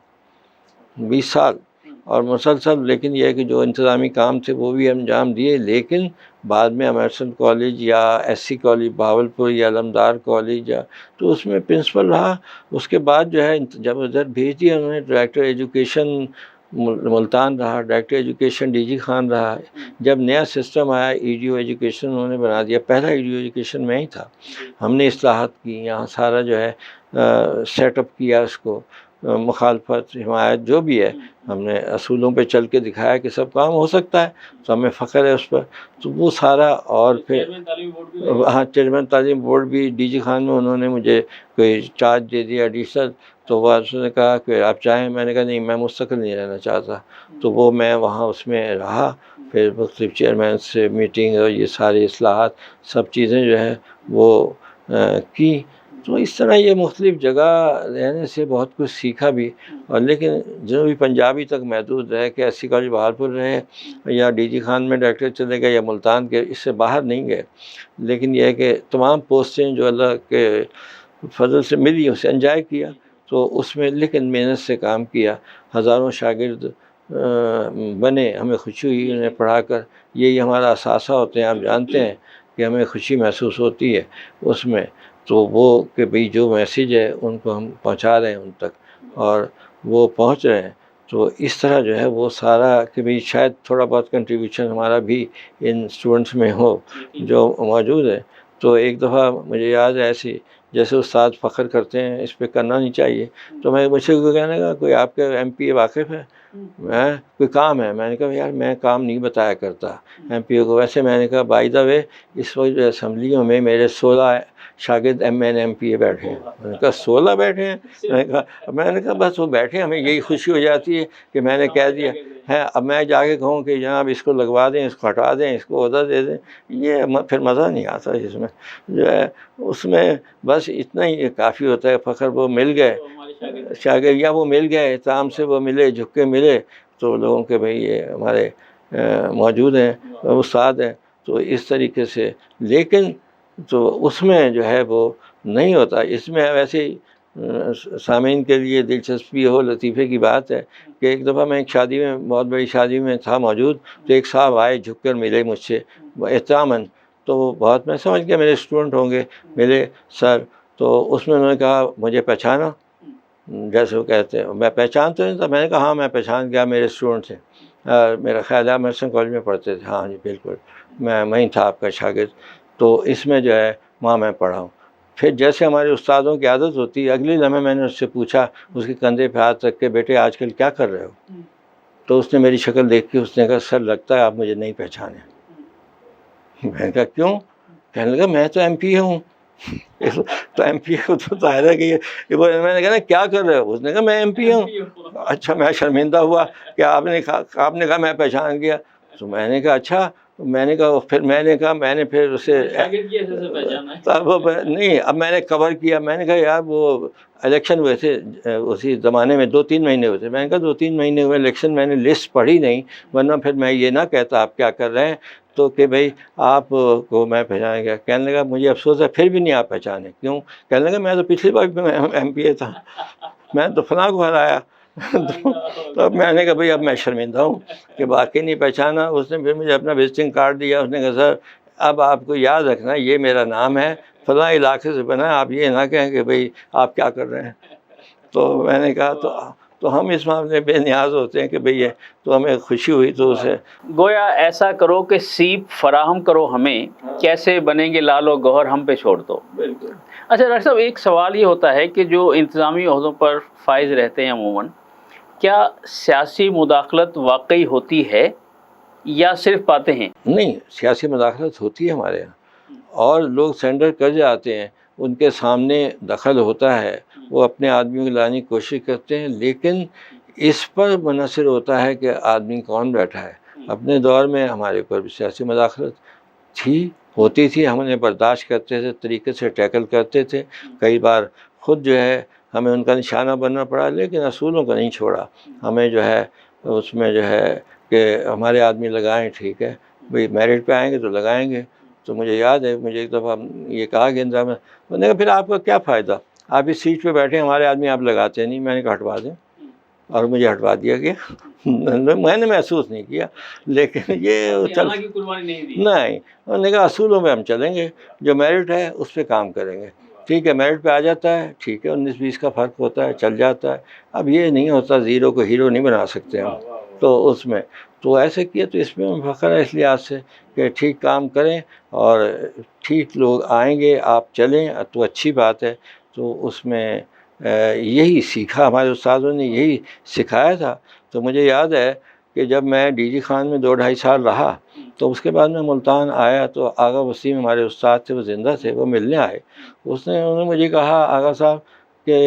20 سال، اور مسلسل، لیکن یہ ہے کہ جو انتظامی کام تھے وہ بھی انجام دیے، لیکن بعد میں امرسن کالج یا ایس سی کالج بہاولپور یا علمدار کالج تو اس میں پرنسپل رہا۔ اس کے بعد جو ہے جب ادھر بھیج دیا انہوں نے ڈائریکٹر ایجوکیشن ملتان رہا، director education D G Khan رہا. جب نیا سسٹم آیا ای ڈی او ایجوکیشن انہوں نے بنا دیا، پہلا ای ڈی او ایجوکیشن میں ہی تھا. ہم نے اصلاحات کی یہاں، سارا جو ہے سیٹ اپ کیا اس کو، مخالفت حمایت جو بھی ہے ہم نے اصولوں پہ چل کے دکھایا کہ سب کام ہو سکتا ہے، تو ہمیں فخر ہے اس پر. تو وہ سارا، اور پھر ہاں چیئرمین تعلیم بورڈ بھی ڈی جی خان میں انہوں نے مجھے کوئی چارج دے دیا ایڈیشنل، تو وہ اس نے کہا کہ آپ چاہیں، میں نے کہا نہیں میں مستقل نہیں رہنا چاہتا. تو وہ میں وہاں اس میں رہا، پھر مختلف چیئرمین سے میٹنگ اور یہ ساری اصلاحات سب چیزیں جو ہے وہ کی. تو اس طرح یہ مختلف جگہ رہنے سے بہت کچھ سیکھا بھی. اور لیکن جنوبی پنجابی تک محدود رہے کہ ایس سی کالج بہارپور رہے یا ڈی جی خان میں ڈائریکٹر چلے گئے یا ملتان کے، اس سے باہر نہیں گئے. لیکن یہ ہے کہ تمام پوسٹیں جو اللہ کے فضل سے ملی اسے انجوائے کیا. تو اس میں لیکن محنت سے کام کیا، ہزاروں شاگرد بنے، ہمیں خوشی ہوئی انہیں پڑھا کر. یہی ہمارا اثاثہ ہوتے ہیں، آپ جانتے ہیں کہ ہمیں خوشی محسوس ہوتی ہے اس میں. تو وہ کہ بھئی جو میسیج ہے ان کو ہم پہنچا رہے ہیں ان تک، اور وہ پہنچ رہے ہیں. تو اس طرح جو ہے وہ سارا کہ بھئی شاید تھوڑا بہت کنٹریبیوشن ہمارا بھی ان اسٹوڈنٹس میں ہو جو موجود ہے. تو ایک دفعہ مجھے یاد ہے ایسی، جیسے استاد فخر کرتے ہیں اس پہ کرنا نہیں چاہیے، تو میں مجھ سے کوئی کہنے لگا کوئی آپ کے ایم پی اے واقف ہے، کوئی کام ہے؟ میں نے کہا یار میں کام نہیں بتایا کرتا ایم پی اے کو. ویسے میں نے کہا بائی دا وے اس وقت جو اسمبلیوں میں میرے 16 شاگرد ایم پی اے بیٹھے ہیں. میں نے کہا 16 بیٹھے ہیں؟ میں نے کہا بس وہ بیٹھے، ہمیں یہی خوشی ہو جاتی ہے کہ میں نے کہہ دیا ہے. اب میں جا کے کہوں کہ جناب اس کو لگوا دیں، اس کو ہٹا دیں، اس کو عہدہ دے دیں، یہ پھر مزہ نہیں آتا. اس میں جو ہے اس میں بس اتنا ہی کافی ہوتا ہے. فخر وہ مل گئے شاگرد، یا وہ مل گئے احترام سے وہ ملے، جھک کے ملے، تو لوگوں کے بھئی یہ ہمارے موجود ہیں استاد ہیں. تو اس طریقے سے، لیکن تو اس میں جو ہے وہ نہیں ہوتا. اس میں ویسے ہی سامعین کے لیے دلچسپی ہو، لطیفے کی بات ہے کہ ایک دفعہ میں ایک شادی میں، بہت بڑی شادی میں تھا موجود، تو ایک صاحب آئے، جھک کر ملے مجھ سے احتراماً. تو بہت میں سمجھ گیا میرے اسٹوڈنٹ ہوں گے، ملے سر. تو اس میں انہوں نے کہا مجھے پہچانا، جیسے وہ کہتے ہیں. میں پہچان تو نہیں تھا. میں نے کہا ہاں میں پہچان گیا، میرے اسٹوڈنٹ تھے، میرا خیال ہے میڈیسن کالج میں پڑھتے تھے. ہاں جی بالکل، میں وہیں تھا آپ کا شاگرد. تو اس میں جو ہے وہاں میں پڑھا ہوں. پھر جیسے ہمارے استادوں کی عادت ہوتی ہے، اگلے لمحے میں نے اس سے پوچھا، اس کے کندھے پہ ہاتھ رکھ کے، بیٹے آج کل کیا کر رہے ہو؟ تو اس نے میری شکل دیکھ کے اس نے کہا سر لگتا ہے آپ مجھے نہیں پہچانے. میں نے کہا کیوں؟ کہنے لگا میں تو ایم پی اے ہوں. تو ایم پی اے کو تو ظاہر ہے کہ میں نے کہا کیا کر رہے ہو؟ اس نے کہا میں ایم پی اے ہوں. اچھا، میں شرمندہ ہوا کہ آپ نے کہا میں پہچان گیا. تو میں نے کہا اچھا. میں نے کہا پھر میں نے پھر اسے نہیں، اب میں نے کور کیا. میں نے کہا یار وہ الیکشن ہوئے تھے اسی زمانے میں، 2-3 مہینے ہوئے تھے. میں نے کہا 2-3 مہینے ہوئے الیکشن، میں نے لسٹ پڑھی نہیں، ورنہ پھر میں یہ نہ کہتا آپ کیا کر رہے ہیں تو کہ بھئی آپ کو میں پہچان گیا. کہنے لگا مجھے افسوس ہے پھر بھی نہیں آپ پہچانے. کیوں؟ کہنے لگا میں تو پچھلی بار بھی ایم پی اے تھا، میں تو فلاں کو ہرایا. تو اب میں نے کہا بھئی اب میں شرمندہ ہوں کہ واقعی نہیں پہچانا. اس نے پھر مجھے اپنا وزٹنگ کارڈ دیا. اس نے کہا سر اب آپ کو یاد رکھنا یہ میرا نام ہے، فلاں علاقے سے بنا ہے، آپ یہ نہ کہیں کہ بھئی آپ کیا کر رہے ہیں. تو میں نے کہا تو ہم اس معاملے بے نیاز ہوتے ہیں کہ بھئی یہ تو ہمیں خوشی ہوئی. تو اسے گویا ایسا کرو کہ سیپ فراہم کرو ہمیں، کیسے بنیں گے لال و گوہر ہم پہ چھوڑ دو. بالکل. اچھا ڈاکٹر صاحب، ایک سوال یہ ہوتا ہے کہ جو انتظامی عہدوں پر فائز رہتے ہیں عموماً، کیا سیاسی مداخلت واقعی ہوتی ہے یا صرف پاتے ہیں؟ نہیں، سیاسی مداخلت ہوتی ہے ہمارے یہاں، اور لوگ سرنڈر کر جاتے ہیں، ان کے سامنے دخل ہوتا ہے، وہ اپنے آدمیوں کو لانے کی کوشش کرتے ہیں. لیکن اس پر منحصر ہوتا ہے کہ آدمی کون بیٹھا ہے. اپنے دور میں ہمارے اوپر بھی سیاسی مداخلت ہوتی تھی، ہم انہیں برداشت کرتے تھے، طریقے سے ٹیکل کرتے تھے. کئی بار خود جو ہے ہمیں ان کا نشانہ بننا پڑا، لیکن اصولوں کو نہیں چھوڑا. ہمیں جو ہے اس میں جو ہے کہ ہمارے آدمی لگائیں، ٹھیک ہے بھئی میرٹ پہ آئیں گے تو لگائیں گے. تو مجھے یاد ہے مجھے ایک دفعہ یہ کہا کہ میں نے کہا پھر آپ کا کیا فائدہ، آپ اس سیٹ پہ بیٹھے، ہمارے آدمی آپ لگاتے نہیں. میں نے کہا ہٹوا دیں، اور مجھے ہٹوا دیا گیا. میں نے محسوس نہیں کیا، لیکن یہ نہیں. انہوں نے کہا اصولوں میں ہم چلیں گے، جو میرٹ ہے اس پہ کام کریں گے. ٹھیک ہے میرٹ پہ آ جاتا ہے، ٹھیک ہے 19-20 کا فرق ہوتا ہے، چل جاتا ہے. اب یہ نہیں ہوتا، زیرو کو ہیرو نہیں بنا سکتے ہم. تو اس میں تو ایسے کیا، تو اس میں فخر ہے اس لحاظ سے کہ ٹھیک کام کریں اور ٹھیک لوگ آئیں گے، آپ چلیں تو اچھی بات ہے. تو اس میں یہی سیکھا، ہمارے استادوں نے یہی سکھایا تھا. تو مجھے یاد ہے کہ جب میں ڈی جی خان میں 2-2.5 سال رہا تو اس کے بعد میں ملتان آیا تو آغا وسیم ہمارے استاد تھے، وہ زندہ تھے، وہ ملنے آئے. انہوں نے مجھے کہا آغا صاحب کہ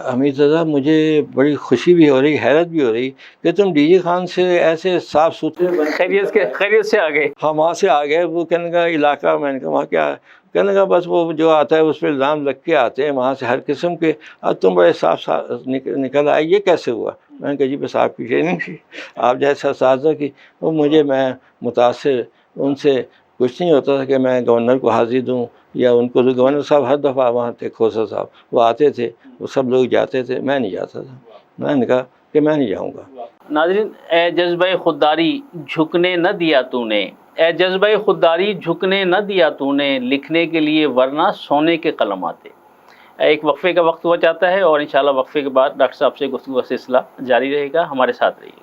حمید رضا مجھے بڑی خوشی بھی ہو رہی، حیرت بھی ہو رہی کہ تم ڈی جی خان سے ایسے صاف ستھرے خیریت سے آ گئے. ہاں وہاں سے آ گئے. وہ کہنے کا علاقہ، میں نے کہا وہاں کیا، کہنے لگا بس وہ جو آتا ہے اس پہ الزام لگ کے آتے ہیں وہاں سے ہر قسم کے. اب تم بڑے صاف نکل آئے، یہ کیسے ہوا؟ میں نے کہا جی بس آپ کی ٹریننگ تھی، آپ جیسا اساتذہ کی. وہ میں متاثر ان سے کچھ نہیں ہوتا تھا کہ میں گورنر کو حاضری دوں یا ان کو. گورنر صاحب ہر دفعہ وہاں تھے، کھوسا صاحب وہ آتے تھے، وہ سب لوگ جاتے تھے، میں نہیں جاتا تھا. میں نے کہا کہ میں نہیں جاؤں گا. ناظرین، اے جذبہ خودداری جھکنے نہ دیا تو نے، اے جذبہ خودداری جھکنے نہ دیا تو نے، لکھنے کے لیے ورنہ سونے کے قلم آتے. ایک وقفے کا وقت ہوا چاہتا ہے اور انشاءاللہ وقفے کے بعد ڈاکٹر صاحب سے گفتگو کا سلسلہ جاری رہے گا. ہمارے ساتھ رہیے.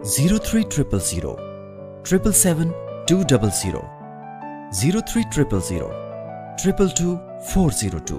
0300 777 200 0300 222 402।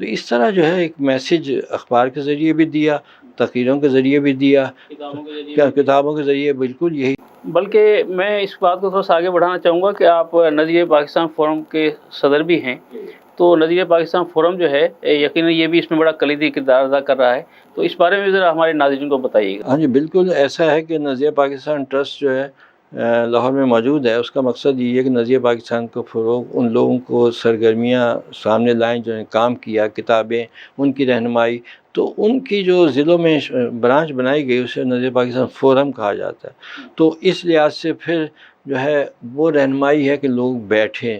تو اس طرح جو ہے ایک میسیج اخبار کے ذریعے بھی دیا، تقریروں کے ذریعے بھی دیا، کتابوں کے ذریعے بالکل یہی. بلکہ میں اس بات کو تھوڑا سا آگے بڑھانا چاہوں گا کہ آپ نظیر پاکستان فورم کے صدر بھی ہیں، تو نظیر پاکستان فورم جو ہے یقیناً یہ بھی اس میں بڑا کلیدی کردار ادا کر رہا ہے، تو اس بارے میں ذرا ہمارے ناظرین کو بتائیے گا. ہاں جی بالکل ایسا ہے کہ نظیر پاکستان ٹرسٹ جو ہے لاہور میں موجود ہے. اس کا مقصد یہ ہے کہ نظیر پاکستان کو فروغ، ان لوگوں کو سرگرمیاں سامنے لائیں جو نے کام کیا، کتابیں، ان کی رہنمائی. تو ان کی جو ضلعوں میں برانچ بنائی گئی اسے نظیر پاکستان فورم کہا جاتا ہے. تو اس لحاظ سے پھر جو ہے وہ رہنمائی ہے کہ لوگ بیٹھیں،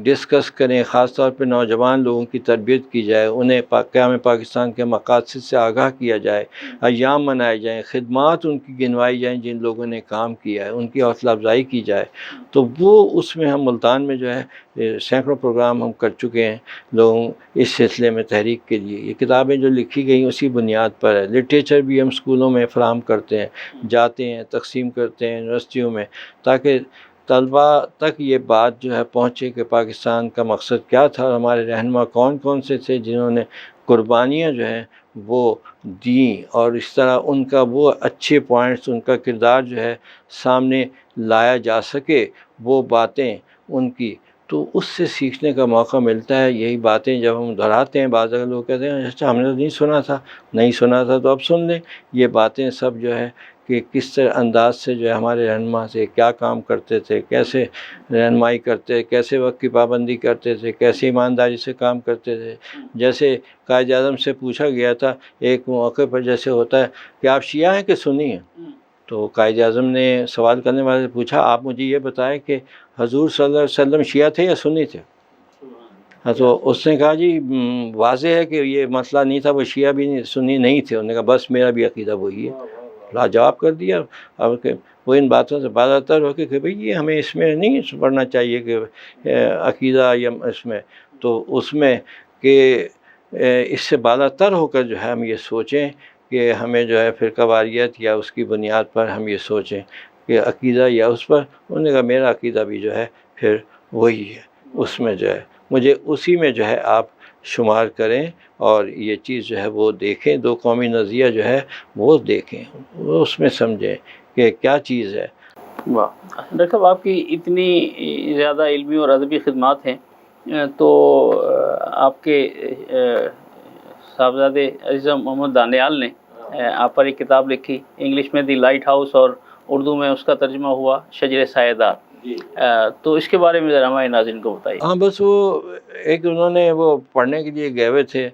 ڈسکس کریں، خاص طور پہ نوجوان لوگوں کی تربیت کی جائے، انہیں قیام پاکستان کے مقاصد سے آگاہ کیا جائے، ایام منائے جائیں، خدمات ان کی گنوائی جائیں جن لوگوں نے کام کیا ہے، ان کی حوصلہ افزائی کی جائے. تو وہ اس میں ہم ملتان میں جو ہے سینکڑوں پروگرام ہم کر چکے ہیں لوگوں اس سلسلے میں تحریک کے لیے. یہ کتابیں جو لکھی گئی اسی بنیاد پر ہے. لٹریچر بھی ہم اسکولوں میں فراہم کرتے ہیں، جاتے ہیں، تقسیم کرتے ہیں یونیورسٹیوں میں، تاکہ طلبا تک یہ بات جو ہے پہنچے کہ پاکستان کا مقصد کیا تھا اور ہمارے رہنما کون کون سے تھے جنہوں نے قربانیاں جو ہیں وہ دیں، اور اس طرح ان کا وہ اچھے پوائنٹس، ان کا کردار جو ہے سامنے لایا جا سکے، وہ باتیں ان کی. تو اس سے سیکھنے کا موقع ملتا ہے. یہی باتیں جب ہم دہراتے ہیں بعض اگر لوگ کہتے ہیں اچھا ہم نے نہیں سنا تھا تو اب سن لیں. یہ باتیں سب جو ہے کہ کس طرح انداز سے جو ہے ہمارے رہنما سے کیا کام کرتے تھے، کیسے رہنمائی کرتے، کیسے وقت کی پابندی کرتے تھے، کیسے ایمانداری سے کام کرتے تھے. جیسے قائد اعظم سے پوچھا گیا تھا ایک موقع پر، جیسے ہوتا ہے کہ آپ شیعہ ہیں کہ سنی ہیں، تو قائد اعظم نے سوال کرنے والے سے پوچھا آپ مجھے یہ بتائیں کہ حضور صلی اللہ علیہ وسلم شیعہ تھے یا سنی تھے؟ تو اس نے کہا جی واضح ہے کہ یہ مسئلہ نہیں تھا، وہ شیعہ بھی نہیں سنی نہیں تھے. انہوں نے کہا بس میرا بھی عقیدہ وہی ہے. لاجواب کر دیا. اور کہ وہ ان باتوں سے بالاتر ہو کہ بھئی یہ ہمیں اس میں نہیں پڑھنا چاہیے کہ عقیدہ یا اس میں، تو اس میں کہ اس سے بالاتر ہو کر جو ہے ہم یہ سوچیں کہ ہمیں جو ہے فرقہ واریت یا اس کی بنیاد پر ہم یہ سوچیں کہ عقیدہ یا اس پر. انہوں نے کہا میرا عقیدہ بھی جو ہے پھر وہی ہے، اس میں جو ہے مجھے اسی میں جو ہے آپ شمار کریں اور یہ چیز جو ہے وہ دیکھیں، دو قومی نظریہ جو ہے وہ دیکھیں، وہ اس میں سمجھیں کہ کیا چیز ہے. واہ ڈاکٹر صاحب، آپ کی اتنی زیادہ علمی اور ادبی خدمات ہیں، تو آپ کے صاحبزادے عزیز محمد دانیال نے آپ پر ایک کتاب لکھی، انگلش میں دی لائٹ ہاؤس اور اردو میں اس کا ترجمہ ہوا شجر سایہ دار. تو اس کے بارے میں ذرا ہمارے ناظرین کو بتائیے. ہاں بس وہ ایک انہوں نے وہ پڑھنے کے لیے گئے ہوئے تھے.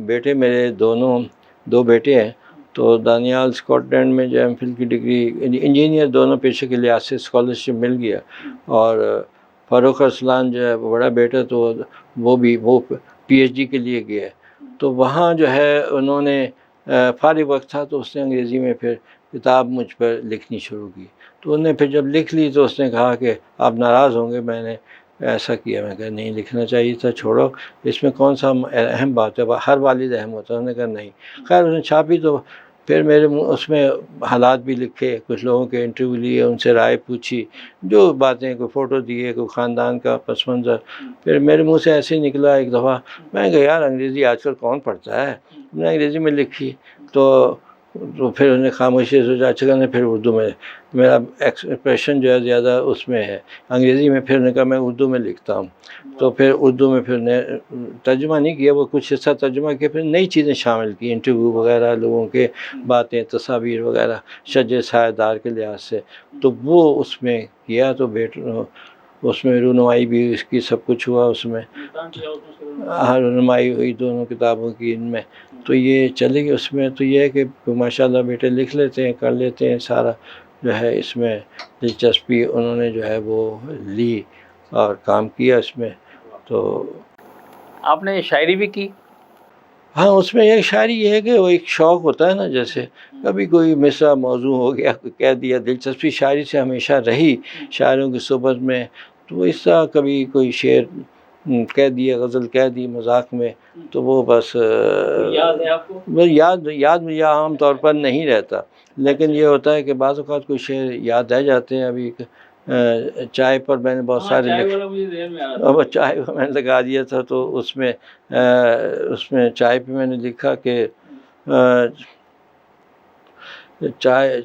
بیٹے میرے دو بیٹے ہیں، تو دانیال اسکاٹ لینڈ میں جو ایم فل کی ڈگری انجینئر دونوں پیشے کے لحاظ سے اسکالرشپ مل گیا، اور فاروق ارسلان جو ہے وہ بڑا بیٹا تو وہ پی ایچ ڈی کے لیے گیا. تو وہاں جو ہے انہوں نے فارغ وقت تھا تو اس نے انگریزی میں پھر کتاب مجھ پر لکھنی شروع کی. تو انہوں نے پھر جب لکھ لی تو اس نے کہا کہ آپ ناراض ہوں گے میں نے ایسا کیا. میں کہا نہیں لکھنا چاہیے تھا، چھوڑو اس میں کون سا اہم بات ہے، ہر والد اہم ہوتا ہے. انہوں نے کہا نہیں. خیر اس نے چھاپی تو پھر میرے اس میں حالات بھی لکھے، کچھ لوگوں کے انٹرویو لیے، ان سے رائے پوچھی، جو باتیں کوئی فوٹو دیے، کوئی خاندان کا پس منظر. پھر میرے منہ سے ایسے ہی نکلا ایک دفعہ، میں نے کہا یار انگریزی آج کل کون پڑھتا ہے. میں نے انگریزی میں لکھی تو پھر انہوں نے خاموشی سے سوچا اچھا کرنے. پھر اردو میں میرا ایکسپریشن جو ہے زیادہ اس میں ہے، انگریزی میں پھر نے کہا میں اردو میں لکھتا ہوں. تو پھر اردو میں پھر نے ترجمہ نہیں کیا، وہ کچھ حصہ ترجمہ کیا، پھر نئی چیزیں شامل کی، انٹرویو وغیرہ، لوگوں کے باتیں، تصاویر وغیرہ شجر سایہ دار کے لحاظ سے. تو وہ اس میں کیا، تو اس میں رونمائی بھی اس کی سب کچھ ہوا. اس میں رونمائی ہوئی دونوں کتابوں کی ان میں. تو یہ چلے گی اس میں. تو یہ ہے کہ ماشاءاللہ بیٹے لکھ لیتے ہیں، کر لیتے ہیں سارا جو ہے. اس میں دلچسپی انہوں نے جو ہے وہ لی اور کام کیا اس میں. تو آپ نے شاعری بھی کی؟ ہاں اس میں ایک شاعری یہ ہے کہ وہ ایک شوق ہوتا ہے نا، جیسے کبھی کوئی مصرع موضوع ہو گیا کہہ دیا. دلچسپی شاعری سے ہمیشہ رہی شاعروں کی صحبت میں. تو اس طرح کبھی کوئی شعر کہہ دیا، غزل کہہ دی مذاق میں، تو وہ بس یاد ہے آپ کو؟ یاد مجھے عام طور پر نہیں رہتا، لیکن یہ ہوتا ہے کہ بعض اوقات کوئی شعر یاد رہ جاتے ہیں. ابھی چائے پر میں نے بہت سارے اب چائے کو میں نے لگا دیا تھا، تو اس میں چائے پہ میں نے لکھا کہ چائے،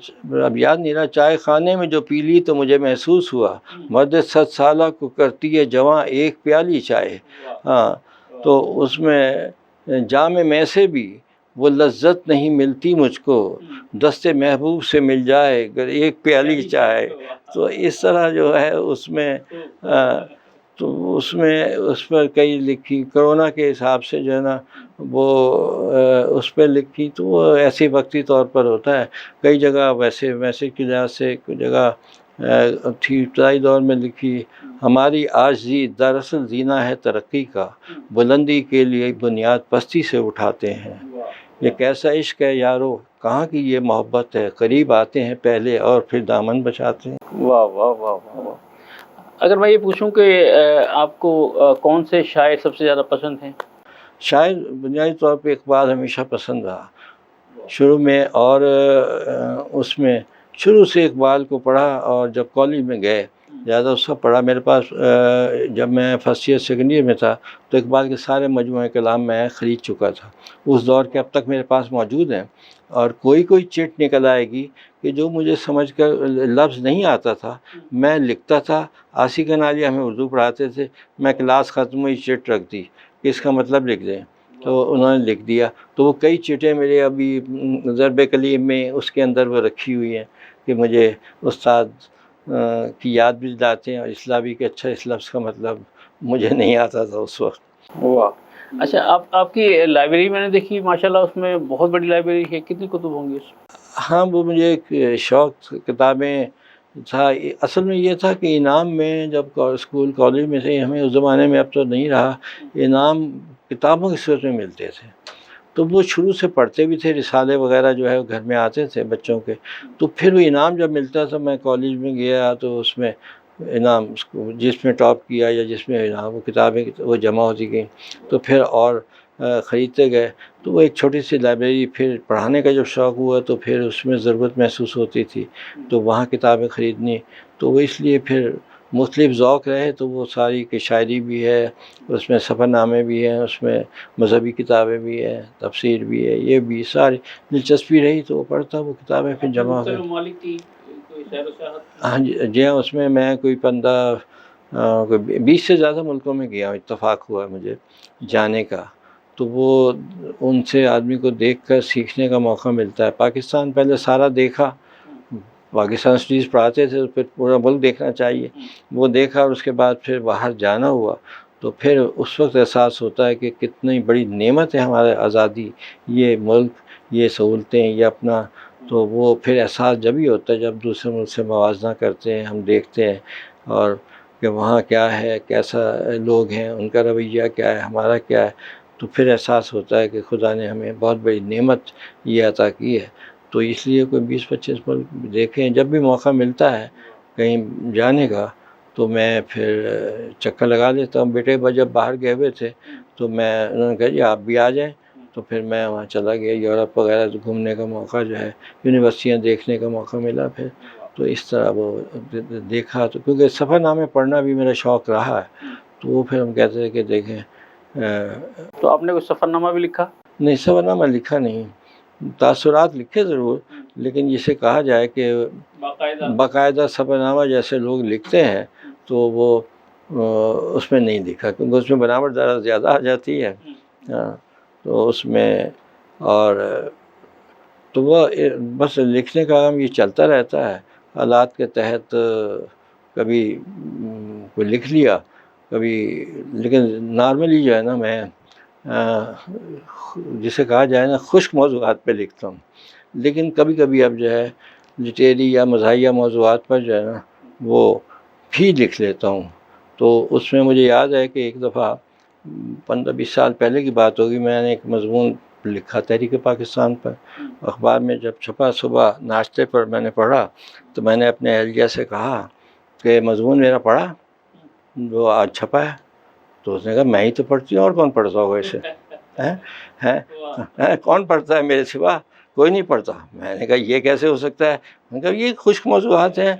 اب یاد نہیں رہا، چائے خانے میں جو پی لی تو مجھے محسوس ہوا مرد 100 سالہ کو کرتی ہے جواں ایک پیالی چائے. ہاں، تو اس میں جام میں سے بھی وہ لذت نہیں ملتی مجھ کو، دست محبوب سے مل جائے اگر ایک پیالی چائے. تو اس طرح جو ہے اس میں تو اس پر کئی لکھی. کرونا کے حساب سے جو ہے نا وہ اس پہ لکھی، تو وہ ایسے وقتی طور پر ہوتا ہے. کئی جگہ ویسے میسج کی لحاظ سے، کوئی جگہ تھی ابتدائی دور میں لکھی، ہماری عاجزی دراصل زینہ ہے ترقی کا، بلندی کے لیے بنیاد پستی سے اٹھاتے ہیں. یہ کیسا عشق ہے یارو، کہاں کی یہ محبت ہے، قریب آتے ہیں پہلے اور پھر دامن بچاتے ہیں. واہ واہ واہ واہ. اگر میں یہ پوچھوں کہ آپ کو کون سے شاعر سب سے زیادہ پسند ہیں؟ شاعر بنیادی طور پہ اقبال ہمیشہ پسند رہا شروع میں، اور اس میں شروع سے اقبال کو پڑھا، اور جب کالج میں گئے زیادہ اس کا پڑھا. میرے پاس جب میں فرسٹ ایئر سیکنڈ ایئر میں تھا تو اقبال کے سارے مجموعہ کلام میں خرید چکا تھا اس دور کے، اب تک میرے پاس موجود ہیں. اور کوئی چٹ نکل آئے گی کہ جو مجھے سمجھ کر لفظ نہیں آتا تھا میں لکھتا تھا. عاصق عالیہ ہمیں اردو پڑھاتے تھے، میں کلاس ختم ہوئی چٹ رکھ دی کہ اس کا مطلب لکھ دیں، تو انہوں نے لکھ دیا. تو وہ کئی چٹیں میرے ابھی ضرب کلیم میں اس کے اندر وہ رکھی ہوئی ہیں کہ مجھے استاد کی یاد بھی دلاتے ہیں، اور اصلاح بھی کہ اچھا اس لفظ کا مطلب مجھے نہیں آتا تھا اس وقت. واہ. اچھا، آپ کی لائبریری میں نے دیکھی ماشاءاللہ، اس میں بہت بڑی لائبریری ہے، کتنی کتب ہوں گی اس میں؟ ہاں، وہ مجھے ایک شوق کتابیں تھا. اصل میں یہ تھا کہ انعام میں جب اسکول کالج میں سے ہمیں اس زمانے میں، اب تو نہیں رہا، انعام کتابوں کی صورت میں ملتے تھے. تو وہ شروع سے پڑھتے بھی تھے، رسالے وغیرہ جو ہے گھر میں آتے تھے بچوں کے. تو پھر وہ انعام جب ملتا تھا، میں کالج میں گیا تو اس میں انعام جس میں ٹاپ کیا یا جس میں انعام، وہ کتابیں وہ جمع ہوتی گئیں. تو پھر اور خریدتے گئے. تو وہ ایک چھوٹی سی لائبریری، پھر پڑھانے کا جب شوق ہوا تو پھر اس میں ضرورت محسوس ہوتی تھی تو وہاں کتابیں خریدنی. تو وہ اس لیے پھر مختلف ذوق رہے، تو وہ ساری کی شاعری بھی ہے، اس میں سفر نامے بھی ہیں، اس میں مذہبی کتابیں بھی ہیں، تفسیر بھی ہے، یہ بھی ساری دلچسپی رہی تو وہ پڑھتا. وہ کتابیں پھر جمع ہو گئی. ہاں جی ہاں، اس میں میں کوئی 20 سے زیادہ ملکوں میں گیا ہوں، اتفاق ہوا مجھے جانے کا. تو وہ ان سے آدمی کو دیکھ کر سیکھنے کا موقع ملتا ہے. پاکستان پہلے سارا دیکھا، پاکستان اسٹڈیز پڑھاتے تھے، پھر پورا ملک دیکھنا چاہیے، وہ دیکھا، اور اس کے بعد پھر باہر جانا ہوا. تو پھر اس وقت احساس ہوتا ہے کہ کتنی بڑی نعمت ہے ہمارے آزادی، یہ ملک، یہ سہولتیں، یہ اپنا. تو وہ پھر احساس جب ہی ہوتا ہے جب دوسرے ملک سے موازنہ کرتے ہیں، ہم دیکھتے ہیں، اور کہ وہاں کیا ہے، کیسا لوگ ہیں، ان کا رویہ کیا ہے، ہمارا کیا ہے. تو پھر احساس ہوتا ہے کہ خدا نے ہمیں بہت بڑی نعمت یہ عطا کی ہے. تو اس لیے کوئی 20-25 ملک دیکھیں. جب بھی موقع ملتا ہے کہیں جانے کا تو میں پھر چکر لگا لیتا ہوں. بیٹے جب باہر گئے ہوئے تھے تو انہوں نے کہا جی آپ بھی آ جائیں، تو پھر میں وہاں چلا گیا. یورپ وغیرہ گھومنے کا موقع جو ہے، یونیورسٹیاں دیکھنے کا موقع ملا پھر. تو اس طرح وہ دیکھا. تو کیونکہ سفر نامے پڑھنا بھی میرا شوق رہا ہے، تو وہ پھر ہم کہتے ہیں کہ دیکھیں. تو آپ نے کوئی سفر نامہ بھی لکھا؟ نہیں، سفر نامہ لکھا نہیں. تاثرات لکھے ضرور، لیکن جسے کہا جائے کہ باقاعدہ سفر نامہ جیسے لوگ لکھتے ہیں تو وہ اس میں نہیں لکھا، کیونکہ اس میں بناوٹ ذرا زیادہ آ جاتی ہے. تو اس میں اور تو وہ بس لکھنے کا کام یہ چلتا رہتا ہے حالات کے تحت. کبھی کوئی لکھ لیا کبھی، لیکن نارملی جو ہے نا میں جسے کہا جائے نا خشک موضوعات پہ لکھتا ہوں. لیکن کبھی کبھی اب جو ہے لٹریری یا مزاحیہ موضوعات پر جو ہے نا وہ بھی لکھ لیتا ہوں. تو اس میں مجھے یاد ہے کہ ایک دفعہ 15-20 سال پہلے کی بات ہوگی، میں نے ایک مضمون لکھا تحریک پاکستان پر. اخبار میں جب چھپا، صبح ناشتے پر میں نے پڑھا، تو میں نے اپنے اہلیہ سے کہا کہ مضمون میرا پڑھا جو آج چھپا ہے. تو اس نے کہا میں ہی تو پڑھتی ہوں، اور کون پڑھتا ہوگا اسے، کون پڑھتا ہے میرے سوا. کوئی نہیں پڑھتا۔ میں نے کہا یہ کیسے ہو سکتا ہے؟ میں نے کہا یہ خشک موضوعات ہیں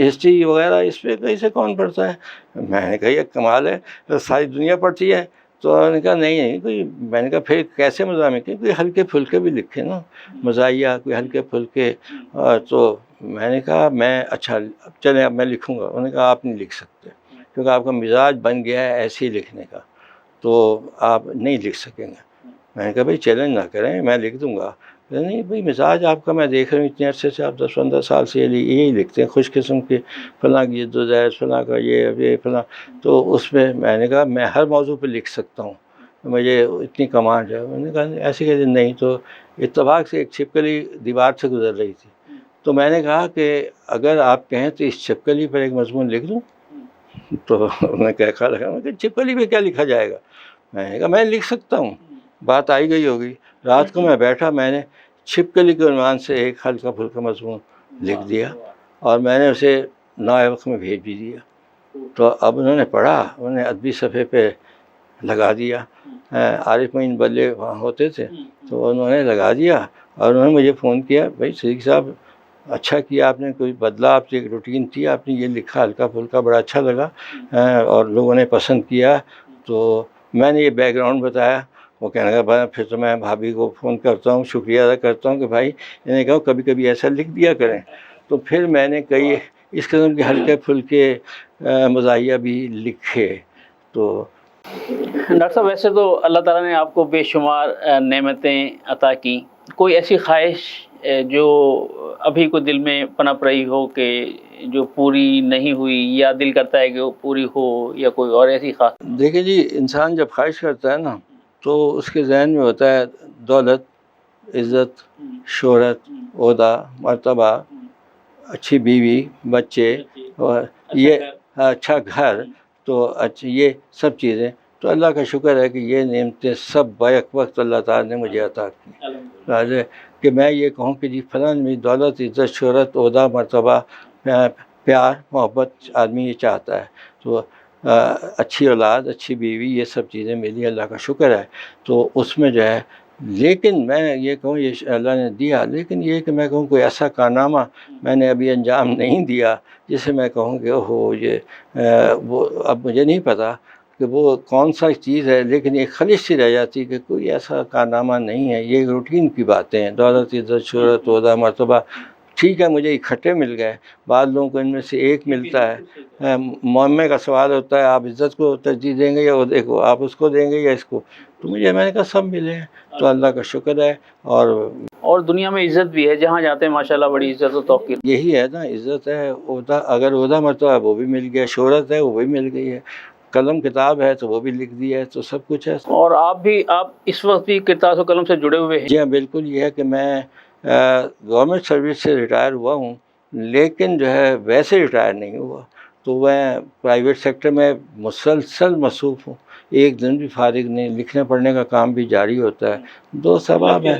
ہسٹری وغیرہ، اس پہ کیسے کون پڑھتا ہے؟ میں نے کہا یہ کمال ہے، ساری دنیا پڑھتی ہے۔ تو انہوں نے کہا نہیں کوئی، میں نے کہا پھر کیسے مضامین کے کوئی ہلکے پھلکے بھی لکھے نا، مزاحیہ کوئی ہلکے پھلکے۔ تو میں نے کہا میں اچھا چلیں اب میں لکھوں گا۔ انہوں نے کہا آپ نہیں لکھ سکتے کیونکہ آپ کا مزاج بن گیا ہے ایسے ہی لکھنے کا، تو آپ نہیں لکھ سکیں گے۔ میں نے کہا بھائی چیلنج نہ کریں، میں لکھ دوں گا۔ نہیں بھائی مزاج آپ کا میں دیکھ رہا ہوں اتنے عرصے سے، آپ 10-15 سال سے یہی لکھتے ہیں، خوش قسم کے، فلاں کی جد و جہد، فلاں کا یہ فلاں۔ تو اس میں نے کہا میں ہر موضوع پہ لکھ سکتا ہوں، مجھے اتنی کمانڈ ہے۔ میں نے کہا ایسے کہ نہیں، تو اتفاق سے ایک چھپکلی دیوار سے گزر رہی تھی، تو میں نے کہا کہ اگر آپ کہیں تو اس چھپکلی پر ایک مضمون لکھ دوں؟ تو انہوں نے کہا لگا کہ چھپکلی پہ کیا لکھا جائے گا؟ میں نے کہا میں لکھ سکتا ہوں، بات آئی گئی ہوگی۔ رات کو میں بیٹھا، میں نے چھپکلی کے عنوان سے ایک ہلکا پھلکا مضمون لکھ دیا اور میں نے اسے نائے وقت میں بھیج بھی دیا۔ تو اب انہوں نے پڑھا، انہوں نے ادبی صفحے پہ لگا دیا۔ عارف معین بلے وہاں ہوتے تھے تو انہوں نے لگا دیا اور انہوں نے مجھے فون کیا، بھائی صدیق صاحب اچھا کیا آپ نے، کوئی بدلا، آپ سے ایک روٹین تھی، آپ نے یہ لکھا ہلکا پھلکا، بڑا اچھا لگا اور لوگوں نے پسند کیا۔ تو میں نے یہ بیک گراؤنڈ بتایا، وہ کہنے لگا پھر تو میں بھابھی کو فون کرتا ہوں، شکریہ ادا کرتا ہوں کہ بھائی انہیں کہا کبھی کبھی ایسا لکھ دیا کریں۔ تو پھر میں نے کئی اس قسم کے ہلکے پھلکے مزاحیہ بھی لکھے۔ تو ڈاکٹر صاحب ویسے تو اللہ تعالیٰ نے آپ کو بے شمار نعمتیں عطا کی، کوئی ایسی خواہش جو ابھی کو دل میں پنپ رہی ہو کہ جو پوری نہیں ہوئی یا دل کرتا ہے کہ وہ پوری ہو، یا کوئی اور ایسی خواہش؟ دیکھیں جی، انسان جب خواہش کرتا ہے نا تو اس کے ذہن میں ہوتا ہے دولت، عزت، شہرت، عہدہ، مرتبہ، اچھی بیوی، بچے، اور یہ اچھا گھر، تو اچھا یہ سب چیزیں۔ تو اللہ کا شکر ہے کہ یہ نعمتیں سب بیک وقت اللہ تعالیٰ نے مجھے عطا کی، کہ میں یہ کہوں کہ جی فلاں میں دولت، عزت، شہرت، عہدہ، مرتبہ، پیار، محبت آدمی یہ چاہتا ہے، تو اچھی اولاد، اچھی بیوی، یہ سب چیزیں میری اللہ کا شکر ہے۔ تو اس میں جو ہے، لیکن میں یہ کہوں یہ اللہ نے دیا، لیکن یہ کہ میں کہوں کوئی ایسا کارنامہ میں نے ابھی انجام نہیں دیا جسے میں کہوں کہ اوہو یہ وہ اب مجھے نہیں پتہ کہ وہ کون سا چیز ہے، لیکن ایک خلش سی رہ جاتی کہ کوئی ایسا کارنامہ نہیں ہے۔ یہ روٹین کی باتیں ہیں، دولت، عزت، شہرت، عہدہ، مرتبہ، ٹھیک ہے مجھے اکٹھے مل گئے، بعض لوگوں کو ان میں سے ایک ملتا ہے۔ معمے کا سوال ہوتا ہے آپ عزت کو ترجیح دیں گے یا عہدے کو، آپ اس کو دیں گے یا اس کو؟ تو میں نے کہا سب ملے ہیں، تو اللہ کا شکر ہے۔ اور دنیا میں عزت بھی ہے، جہاں جاتے ہیں ماشاءاللہ بڑی عزت و توقیر۔ یہی ہے نا، عزت ہے، عہدہ، اگر عہدہ مرتبہ وہ بھی مل گیا، شہرت ہے وہ بھی مل گئی ہے، قلم کتاب ہے تو وہ بھی لکھ دیا ہے، تو سب کچھ ہے۔ اور آپ اس وقت بھی کتاب و قلم سے جڑے ہوئے ہیں؟ جی ہاں بالکل، یہ ہے کہ میں گورنمنٹ سروس سے ریٹائر ہوا ہوں، لیکن جو ہے ویسے ریٹائر نہیں ہوا، تو میں پرائیویٹ سیکٹر میں مسلسل مصروف ہوں، ایک دن بھی فارغ نہیں، لکھنے پڑھنے کا کام بھی جاری ہوتا ہے۔ دو ثواب ہے،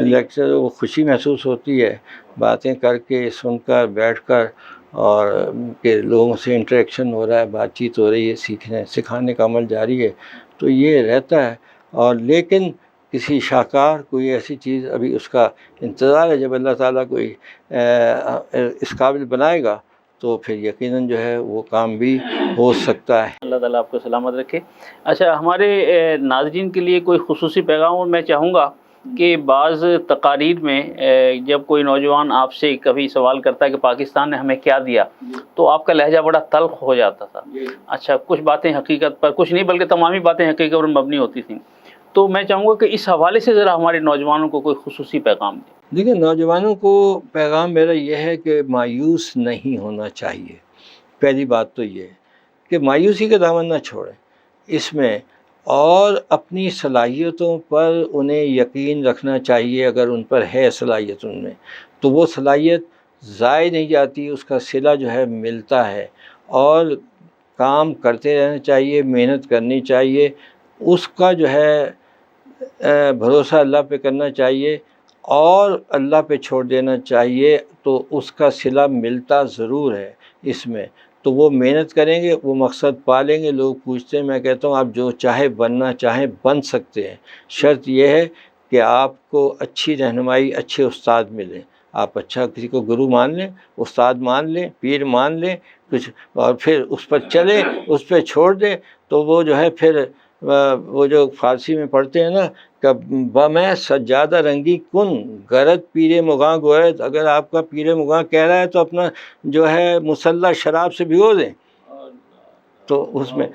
لیکچر وہ خوشی محسوس ہوتی ہے باتیں کر کے، سن کر، بیٹھ کر، اور کہ لوگوں سے انٹریکشن ہو رہا ہے، بات چیت ہو رہی ہے، سکھانے کا عمل جاری ہے، تو یہ رہتا ہے۔ اور لیکن کسی شاہکار کوئی ایسی چیز ابھی اس کا انتظار ہے، جب اللہ تعالیٰ کوئی اس قابل بنائے گا تو پھر یقیناً جو ہے وہ کام بھی ہو سکتا ہے۔ اللہ تعالیٰ آپ کو سلامت رکھے۔ اچھا، ہمارے ناظرین کے لیے کوئی خصوصی پیغام، اور میں چاہوں گا کہ بعض تقاریر میں جب کوئی نوجوان آپ سے کبھی سوال کرتا ہے کہ پاکستان نے ہمیں کیا دیا، تو آپ کا لہجہ بڑا تلخ ہو جاتا تھا۔ اچھا، کچھ باتیں حقیقت پر، کچھ نہیں بلکہ تمام ہی باتیں حقیقت پر مبنی ہوتی تھیں، تو میں چاہوں گا کہ اس حوالے سے ذرا ہمارے نوجوانوں کو کوئی خصوصی پیغام دیں۔ دیکھیں، نوجوانوں کو پیغام میرا یہ ہے کہ مایوس نہیں ہونا چاہیے۔ پہلی بات تو یہ ہے کہ مایوسی کا دامن نہ چھوڑیں اس میں، اور اپنی صلاحیتوں پر انہیں یقین رکھنا چاہیے۔ اگر ان پر ہے صلاحیت ان میں، تو وہ صلاحیت ضائع نہیں جاتی، اس کا صلہ جو ہے ملتا ہے، اور کام کرتے رہنا چاہیے، محنت کرنی چاہیے، اس کا جو ہے بھروسہ اللہ پہ کرنا چاہیے اور اللہ پہ چھوڑ دینا چاہیے، تو اس کا صلہ ملتا ضرور ہے اس میں۔ تو وہ محنت کریں گے، وہ مقصد پا لیں گے۔ لوگ پوچھتے ہیں، میں کہتا ہوں آپ جو چاہے بننا چاہیں بن سکتے ہیں، شرط یہ ہے کہ آپ کو اچھی رہنمائی، اچھے استاد ملیں، آپ اچھا کسی کو گرو مان لیں، استاد مان لیں، پیر مان لیں کچھ، اور پھر اس پر چلیں، اس پہ چھوڑ دیں، تو وہ جو ہے پھر وہ جو فارسی میں پڑھتے ہیں نا کہ بمیں سجادہ رنگی کن غرض پیر مغاں گوید، اگر آپ کا پیر مغاں کہہ رہا ہے تو اپنا جو ہے مسلح شراب سے بھگو دیں. تو اس میں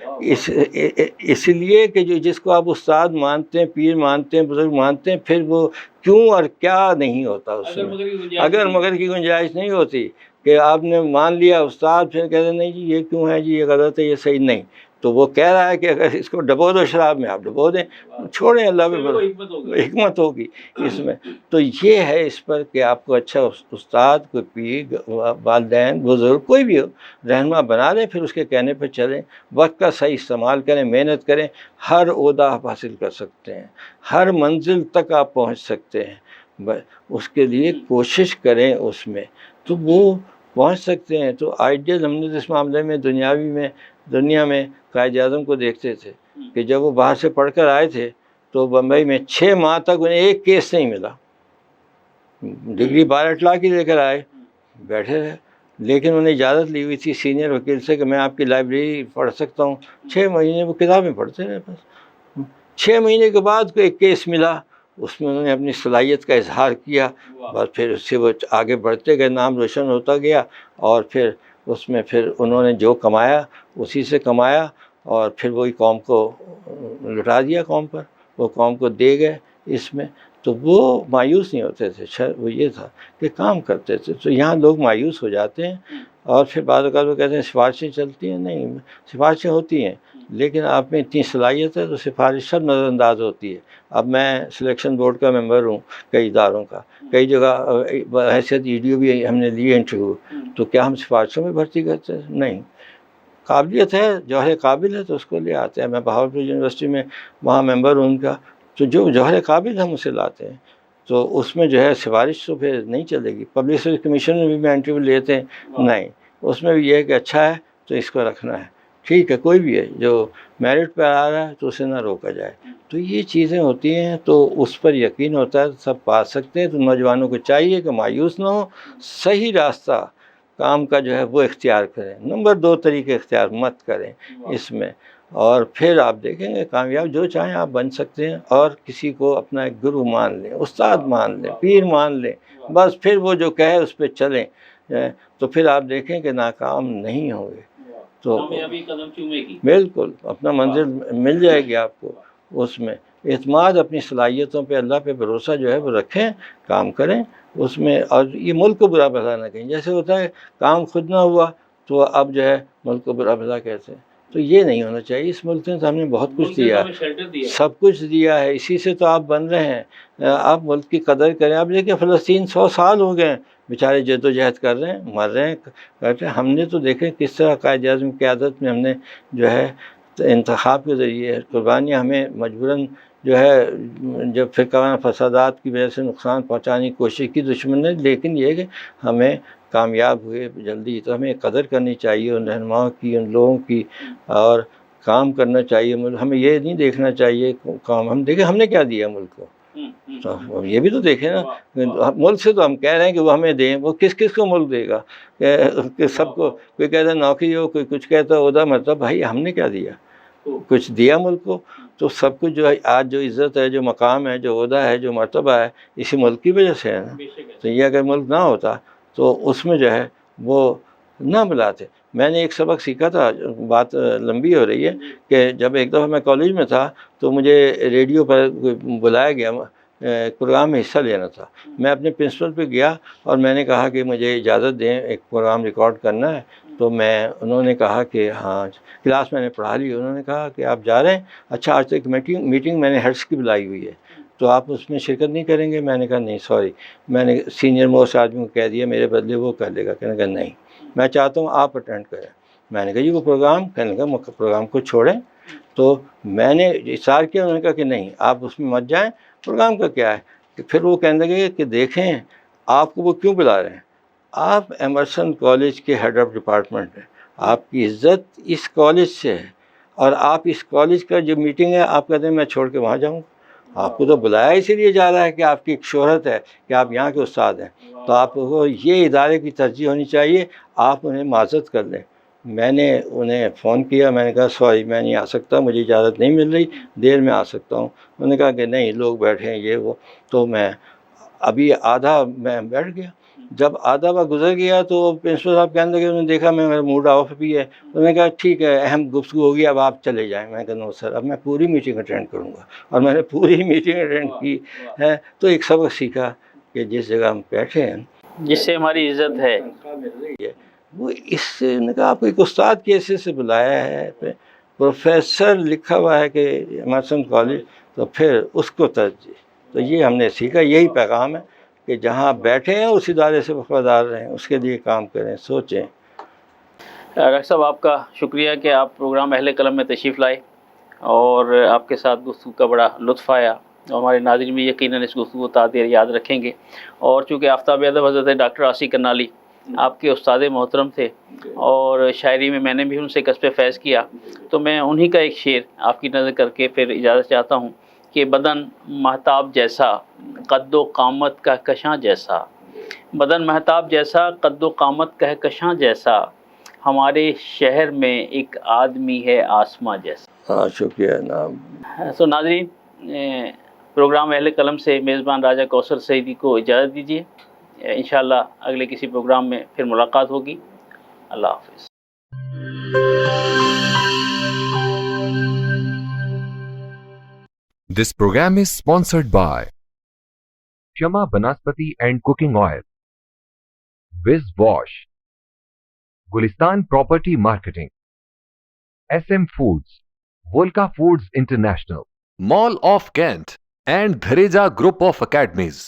اس لیے کہ جس کو آپ استاد مانتے ہیں، پیر مانتے ہیں، بزرگ مانتے ہیں، پھر وہ کیوں اور کیا نہیں ہوتا اس میں. اگر مگر کی گنجائش نہیں ہوتی کہ آپ نے مان لیا استاد، پھر کہتے نہیں جی یہ کیوں ہے، جی یہ غلط ہے، یہ صحیح نہیں. تو وہ کہہ رہا ہے کہ اگر اس کو ڈبو دو شراب میں، آپ ڈبو دیں، چھوڑیں، اللہ پہ حکمت ہوگی اس میں. تو یہ ہے اس پر کہ آپ کو اچھا استاد، کوئی پیر، والدین، بزرگ، کوئی بھی ہو، رہنما بنا لیں، پھر اس کے کہنے پہ چلیں، وقت کا صحیح استعمال کریں، محنت کریں. ہر عہدہ آپ حاصل کر سکتے ہیں، ہر منزل تک آپ پہنچ سکتے ہیں، اس کے لیے کوشش کریں، اس میں تو وہ پہنچ سکتے ہیں. تو آئیڈیل ہم نے اس معاملے میں دنیا میں قائد اعظم کو دیکھتے تھے کہ جب وہ باہر سے پڑھ کر آئے تھے تو بمبئی میں 6 ماہ تک انہیں ایک کیس نہیں ملا. ڈگری 12 لاکھ کی لے کر آئے، بیٹھے رہے، لیکن انہیں اجازت لی ہوئی تھی سینئر وکیل سے کہ میں آپ کی لائبریری پڑھ سکتا ہوں. 6 مہینے وہ کتابیں پڑھتے رہے. بس 6 مہینے کے بعد کوئی ایک کیس ملا، اس میں انہوں نے اپنی صلاحیت کا اظہار کیا، بس پھر اس سے وہ آگے بڑھتے گئے، نام روشن ہوتا گیا، اور پھر اس میں پھر انہوں نے جو کمایا اسی سے کمایا، اور پھر وہی قوم کو لٹا دیا، قوم پر وہ قوم کو دے گئے اس میں. تو وہ مایوس نہیں ہوتے تھے، وہ یہ تھا کہ کام کرتے تھے. تو یہاں لوگ مایوس ہو جاتے ہیں، اور پھر بعض اوقات وہ کہتے ہیں سفارشیں چلتی ہیں. نہیں، سفارشیں ہوتی ہیں، لیکن آپ میں اتنی صلاحیت ہے تو سفارش سب نظر انداز ہوتی ہے. اب میں سلیکشن بورڈ کا ممبر ہوں کئی اداروں کا، کئی جگہ حیثیت EDO بھی ہم نے لی انٹرویو، تو کیا ہم سفارشوں میں بھرتی کرتے ہیں؟ نہیں. قابلیت ہے، جوہر قابل ہے تو اس کو لے آتے ہیں. میں بہاولپور یونیورسٹی میں وہاں ممبر ہوں ان کا، تو جو جوہر قابل ہم اسے لاتے ہیں. تو اس میں جو ہے سفارش تو پھر نہیں چلے گی. پبلک سروس کمیشن میں بھی میں انٹرویو لیتے ہیں، نہیں، اس میں بھی یہ ہے کہ اچھا ہے تو اس کو رکھنا ہے، ٹھیک ہے، کوئی بھی ہے جو میرٹ پہ آ رہا ہے تو اسے نہ روکا جائے. تو یہ چیزیں ہوتی ہیں، تو اس پر یقین ہوتا ہے سب پا سکتے ہیں. تو نوجوانوں کو چاہیے کہ مایوس نہ ہو، صحیح راستہ کام کا جو ہے وہ اختیار کریں. نمبر 2 طریقے اختیار مت کریں اس میں، اور پھر آپ دیکھیں گے کامیاب جو چاہیں آپ بن سکتے ہیں. اور کسی کو اپنا ایک گرو مان لیں، استاد مان لیں، پیر مان لیں، بس پھر وہ جو کہے اس پہ چلیں، تو پھر آپ دیکھیں کہ ناکام نہیں ہوں گے. تو بالکل اپنا منزل مل جائے گی آپ کو. اس میں اعتماد اپنی صلاحیتوں پہ، اللہ پہ بھروسہ جو ہے وہ رکھیں، کام کریں اس میں. اور یہ ملک کو برا بھلا نہ کہیں. جیسے ہوتا ہے کام خود نہ ہوا تو اب جو ہے ملک کو برا بھلا کہتے ہیں، تو یہ نہیں ہونا چاہیے. اس ملک نے تو ہم نے بہت کچھ دیا ہے، سب کچھ دیا ہے، اسی سے تو آپ بن رہے ہیں. آپ ملک کی قدر کریں. آپ دیکھیں فلسطین 100 سال ہو گئے بیچارے جد و جہد کر رہے ہیں، مر رہے ہیں، کرتے ہیں. ہم نے تو دیکھیں کس طرح قائد اعظم کی قیادت میں ہم نے جو ہے انتخاب کے ذریعے قربانیاں ہمیں مجبوراً جو ہے جب فرقہ فسادات کی وجہ سے نقصان پہنچانے کی کوشش کی دشمن نے، لیکن یہ کہ ہمیں کامیاب ہوئے جلدی. تو ہمیں قدر کرنی چاہیے ان رہنماؤں کی، ان لوگوں کی، اور کام کرنا چاہیے. ہمیں یہ نہیں دیکھنا چاہیے کام، ہم دیکھیں ہم نے کیا دیا ملک کو. تو یہ بھی تو دیکھیں نا، ملک سے تو ہم کہہ رہے ہیں کہ وہ ہمیں دیں، وہ کس کس کو ملک دے گا؟ کہ سب کو، کوئی کہتا ہے نوکری ہو، کوئی کچھ کہتا ہے عہدہ، مطلب بھائی ہم نے کیا دیا؟ کچھ دیا ملک کو. تو سب کچھ جو ہے آج جو عزت ہے، جو مقام ہے، جو عہدہ ہے، جو مرتبہ ہے، اسی ملک کی وجہ سے ہے نا. تو یہ اگر ملک نہ ہوتا تو اس میں جو ہے وہ نہ بلاتے. میں نے ایک سبق سیکھا تھا، بات لمبی ہو رہی ہے، کہ جب ایک دفعہ میں کالج میں تھا تو مجھے ریڈیو پر بلایا گیا، پروگرام میں حصہ لینا تھا. میں اپنے پرنسپل پہ گیا اور میں نے کہا کہ مجھے اجازت دیں، ایک پروگرام ریکارڈ کرنا ہے. تو انہوں نے کہا کہ ہاں، کلاس میں نے پڑھا لی. انہوں نے کہا کہ آپ جا رہے ہیں؟ اچھا، آج تک میٹنگ میں نے ہیڈس کی بلائی ہوئی ہے، تو آپ اس میں شرکت نہیں کریں گے؟ میں نے کہا نہیں سوری. میں نے سینئر موسٹ آدمی کو کہہ دیا میرے بدلے وہ کر لے گا. کہنے کا نہیں، میں چاہتا ہوں آپ اٹینڈ کریں. میں نے کہا جی وہ پروگرام، کہنے کا پروگرام کو چھوڑیں. تو میں نے اصرار کیا، انہوں نے کہا کہ نہیں آپ اس میں مت جائیں، پروگرام کا کیا ہے. کہ پھر وہ کہنے لگے کہ دیکھیں آپ کو وہ کیوں بلا رہے ہیں، آپ ایمرسن کالج کے ہیڈ آف ڈپارٹمنٹ ہیں، آپ کی عزت اس کالج سے ہے، اور آپ اس کالج کا جو میٹنگ ہے آپ کہتے ہیں میں چھوڑ کے وہاں جاؤں. آپ کو تو بلایا اسی لیے جا رہا ہے کہ آپ کی ایک شہرت ہے کہ آپ یہاں کے استاد ہیں، تو آپ کو یہ ادارے کی ترجیح ہونی چاہیے، آپ انہیں معذرت کر لیں۔ میں نے انہیں فون کیا، میں نے کہا سوری میں نہیں آ سکتا، مجھے اجازت نہیں مل رہی، دیر میں آ سکتا ہوں۔ انہوں نے کہا کہ نہیں لوگ بیٹھے ہیں یہ وہ، تو میں ابھی آدھا میں بیٹھ گیا۔ جب آدھا وقت گزر گیا تو پرنسپل صاحب کہنے لگے، انہوں نے دیکھا میرا موڈ آف بھی ہے، انہوں نے کہا ٹھیک ہے اہم گفتگو ہوگی اب آپ چلے جائیں۔ میں نے کہا نو سر، اب میں پوری میٹنگ اٹینڈ کروں گا، اور میں نے پوری میٹنگ اٹینڈ کی ہے۔ تو ایک سبق سیکھا کہ جس جگہ ہم بیٹھے ہیں جس سے ہماری عزت ہے وہ اس سے نے کہا آپ کو ایک استاد کی حیثیت سے بلایا ہے، پروفیسر لکھا ہوا ہے کہ ایمرسن کالج، تو پھر اس کو ترجیح۔ تو یہ ہم نے سیکھا، یہی پیغام ہے کہ جہاں بیٹھے ہیں اس ادارے سے وفادار رہیں، اس کے لیے کام کریں، سوچیں۔ ڈاکٹر صاحب آپ کا شکریہ کہ آپ پروگرام اہل قلم میں تشریف لائے، اور آپ کے ساتھ گفتگو کا بڑا لطف آیا، اور ہمارے ناظرین بھی یقیناً اس گفتگو کو تا دیر یاد رکھیں گے۔ اور چونکہ آفتاب ادب حضرت ڈاکٹر عاصی کرنالی آپ کے استاد محترم تھے، اور شاعری میں نے بھی ان سے کسب فیض کیا، تو میں انہی کا ایک شعر آپ کی نظر کر کے پھر اجازت چاہتا ہوں کہ بدن مہتاب جیسا قد و قامت کا کشاں جیسا، بدن مہتاب جیسا قد و قامت کا کشاں جیسا، ہمارے شہر میں ایک آدمی ہے آسماں جیسا۔ ہاں شکریہ نام۔ تو ناظرین، پروگرام اہل قلم سے میزبان راجہ کوثر سعیدی کو اجازت دیجیے، انشاءاللہ اگلے کسی پروگرام میں پھر ملاقات ہوگی۔ اللہ حافظ۔ This program is sponsored by Shama Banaspati and Cooking Oil, Wiz Wash, Gulistan Property Marketing, SM Foods, Volca Foods International, Mall of Kent, and Dhareja Group of Academies.